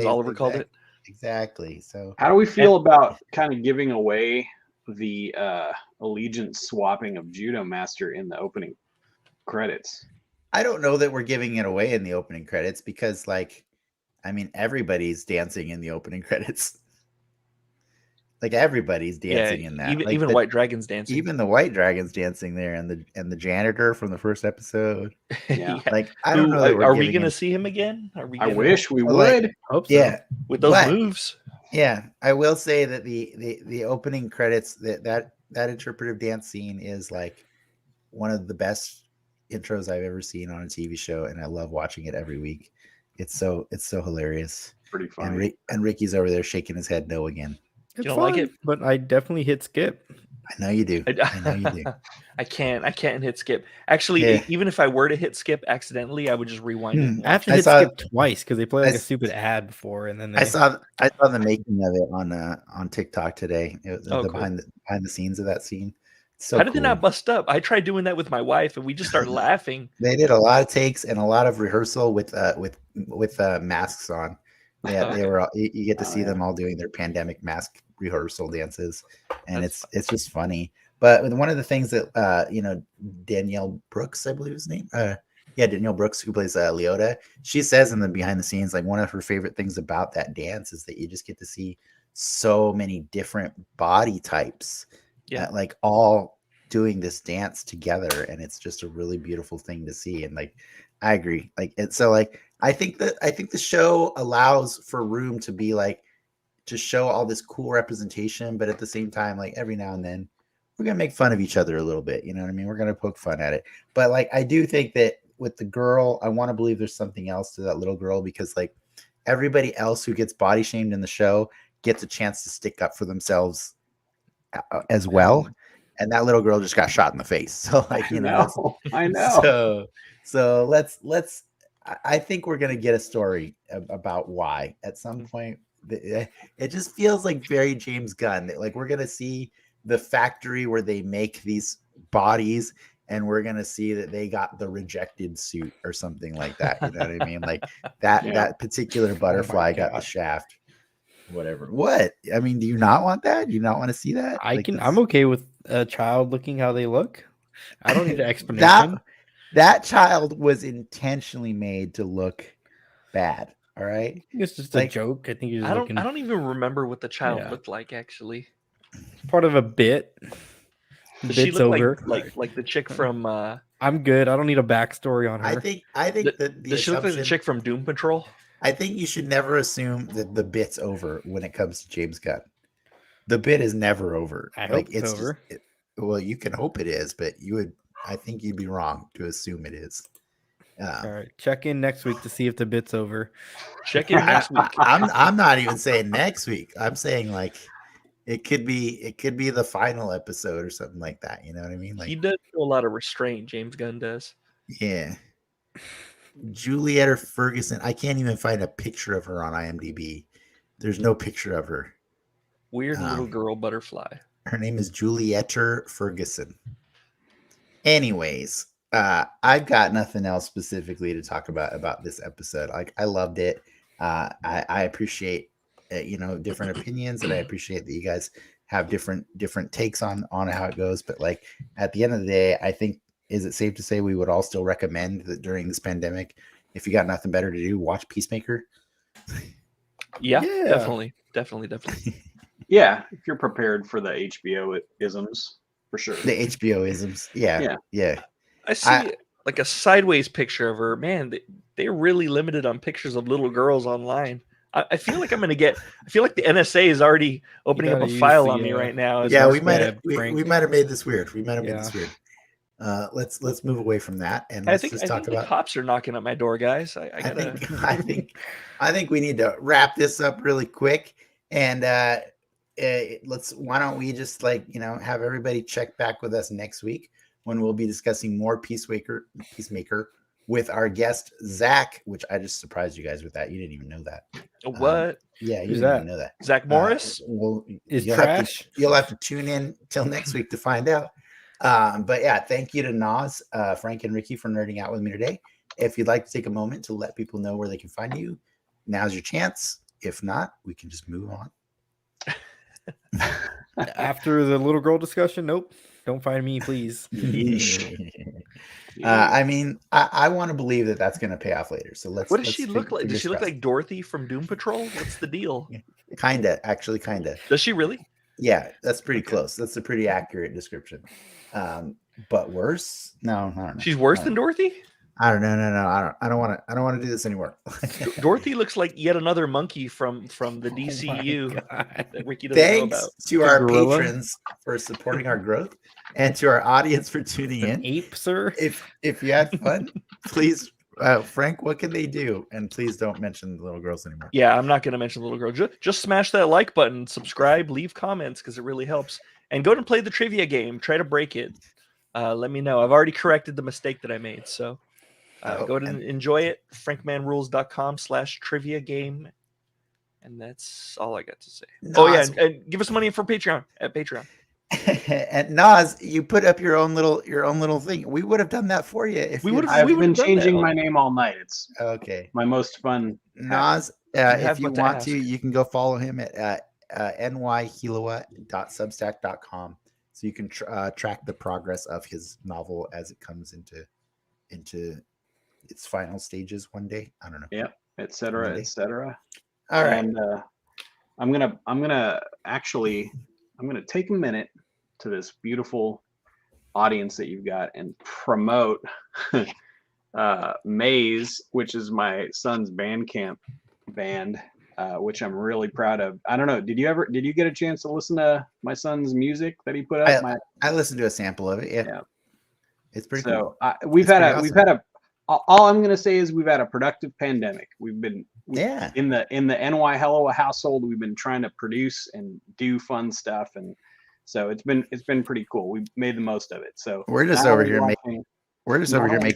Oliver called it. Exactly. So how do we feel about kind of giving away the allegiance swapping of Judo Master in the opening credits? I don't know that we're giving it away in the opening credits because, everybody's dancing in the opening credits. Like everybody's dancing in that. Even White Dragon's dancing. Even the White Dragon's dancing there, and the janitor from the first episode. Yeah. Like I don't know. Are we going to see him again? I wish we would. Hope so. Yeah, with those moves. Yeah, I will say that the opening credits that interpretive dance scene is like one of the best intros I've ever seen on a TV show, and I love watching it every week. It's so hilarious. Pretty funny. And Ricky's over there shaking his head no again. It's fun, like it, but I definitely hit skip. I know you do. I know you do. I can't hit skip. Actually, even if I were to hit skip accidentally, I would just rewind it. I have to hit skip twice because they play like a stupid ad before, and then I saw the making of it on TikTok today. It was cool. behind the scenes of that scene. So how did they not bust up? I tried doing that with my wife, and we just started laughing. They did a lot of takes and a lot of rehearsal with masks on. Yeah, they were. You get to see them all doing their pandemic mask rehearsal dances, and it's just funny. But one of the things that Danielle Brooks, I believe his name, Yeah, Danielle Brooks, who plays Leota, she says in the behind the scenes, like one of her favorite things about that dance is that you just get to see so many different body types, Yeah. like all doing this dance together, and it's just a really beautiful thing to see. And like, I agree. Like, and so like, I think the show allows for room to be like to show all this cool representation, but at the same time, like every now and then, we're gonna make fun of each other a little bit. You know what I mean? We're gonna poke fun at it. But like, I do think that with the girl, I want to believe there's something else to that little girl because like everybody else who gets body shamed in the show gets a chance to stick up for themselves as well. And that little girl just got shot in the face. So like, you know, I know. So let's. I think we're gonna get a story about why at some point. It just feels like very James Gunn. Like we're gonna see the factory where they make these bodies, and we're gonna see that they got the rejected suit or something like that. You know what I mean? Like that particular butterfly got the shaft. Whatever. What? I mean, do you not want that? Do you not want to see that? I'm okay with a child looking how they look. I don't need an explanation. That child was intentionally made to look bad. All right. It's just a joke. I think I don't even remember what the child looked like actually. It's part of a bit. Does she look over. like the chick from I'm good. I don't need a backstory on her. I think that does she look like the chick from Doom Patrol? I think you should never assume that the bit's over when it comes to James Gunn. The bit is never over. I hope it's over. Well, you can hope it is, but I think you'd be wrong to assume it is. All right, check in next week to see if the bit's over. Check in next week. I'm not even saying next week. I'm saying like it could be the final episode or something like that. You know what I mean? Like he does show a lot of restraint. James Gunn does. Yeah. Julietta Ferguson. I can't even find a picture of her on IMDb. There's no picture of her. Weird little girl butterfly. Her name is Julietta Ferguson. Anyways, I've got nothing else specifically to talk about this episode. Like I loved it. I appreciate different opinions, and I appreciate that you guys have different takes on how it goes. But like at the end of the day, I think, is it safe to say we would all still recommend that during this pandemic, if you got nothing better to do, watch Peacemaker? Yeah. Definitely. Yeah, if you're prepared for the HBO isms, for sure. The HBO isms. Yeah. I see like a sideways picture of her. Man, they're really limited on pictures of little girls online. I feel like I'm gonna get. I feel like the NSA is already opening up a file on me right now. Yeah, we might have made this weird. We might have made this weird. Let's move away from that, and let's just talk about. The cops are knocking at my door, guys. I think we need to wrap this up really quick, and why don't we just have everybody check back with us next week when we'll be discussing more Peacemaker with our guest Zach, which I just surprised you guys with that. You didn't even know that. What? Yeah, you didn't even know that. Zach Morris? Well, trash. You'll have to tune in till next week to find out. But yeah, thank you to Nas, Frank, and Ricky for nerding out with me today. If you'd like to take a moment to let people know where they can find you, now's your chance. If not, we can just move on. After the little girl discussion, nope. Don't find me, please. I mean, I want to believe that that's going to pay off later. So let's. What does she look like? Does she look like Dorothy from Doom Patrol? What's the deal? Kinda. Does she really? Yeah, that's pretty close. That's a pretty accurate description. But worse? No, I don't know. She's worse than Dorothy? I don't know. No. I don't want to do this anymore. Dorothy looks like yet another monkey from the DCU that Ricky doesn't know about. Thanks to our patrons for supporting our growth, and to our audience for tuning in. Ape, sir. If you had fun, please, Frank, what can they do? And please don't mention the little girls anymore. Yeah, I'm not going to mention the little girl. Just smash that like button, subscribe, leave comments because it really helps, and go and play the trivia game. Try to break it. Let me know. I've already corrected the mistake that I made, so. Go and enjoy it. frankmanrules.com/trivia game. And that's all I got to say. Nas, oh, yeah. And give us money for Patreon at Patreon. And Nas, you put up your own little thing. We would have done that for you. If I've been changing my name all night. It's okay. My most fun. Nas, if you want to, you can go follow him at nyhilawa.substack.com. So you can track the progress of his novel as it comes into its final stages one day. I don't know. Yep, et cetera, Monday. et cetera. All right. And I'm gonna take a minute to this beautiful audience that you've got and promote Maze, which is my son's Bandcamp band, which I'm really proud of. I don't know. Did you get a chance to listen to my son's music that he put up? I listened to a sample of it. Yeah. It's pretty cool. We've had a all I'm gonna say is we've had a productive pandemic. We've been in the NY Hello household. We've been trying to produce and do fun stuff, and so it's been pretty cool. We've made the most of it. So we're just over here making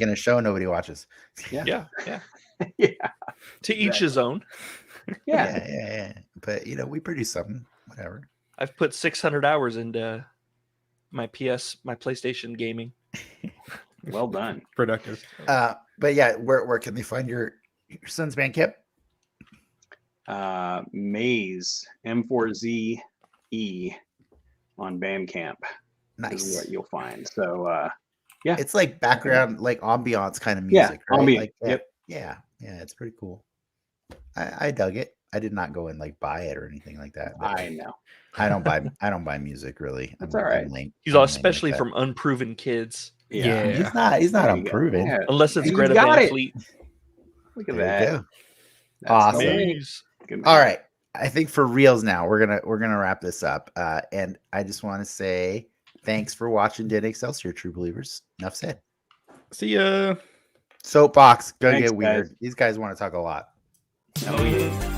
a show nobody watches. Yeah. Yeah. To each his own. Yeah. But we produce something. Whatever. I've put 600 hours into my PlayStation gaming. Well done. Productive. But yeah, where can they find your son's Bandcamp? Maze M4ZE on Bandcamp. Nice. Is what you'll find. So yeah, it's like background, like ambiance kind of music, right? Ambient. Like, Yep. Yeah, it's pretty cool. I dug it. I did not go and like buy it or anything like that. I know. I don't buy music really. That's all right. He's all especially from unproven kids. Yeah. He's not unproven. Yeah. Unless it's You Greta got Van it. Fleet. Look at There you that. go. Awesome. Good. All right. I think for reals now, we're gonna wrap this up. And I just want to say thanks for watching Dead Excelsior, true believers. Enough said. See ya. Soapbox, gonna Thanks, get weird. guys. These guys want to talk a lot. Oh, yeah.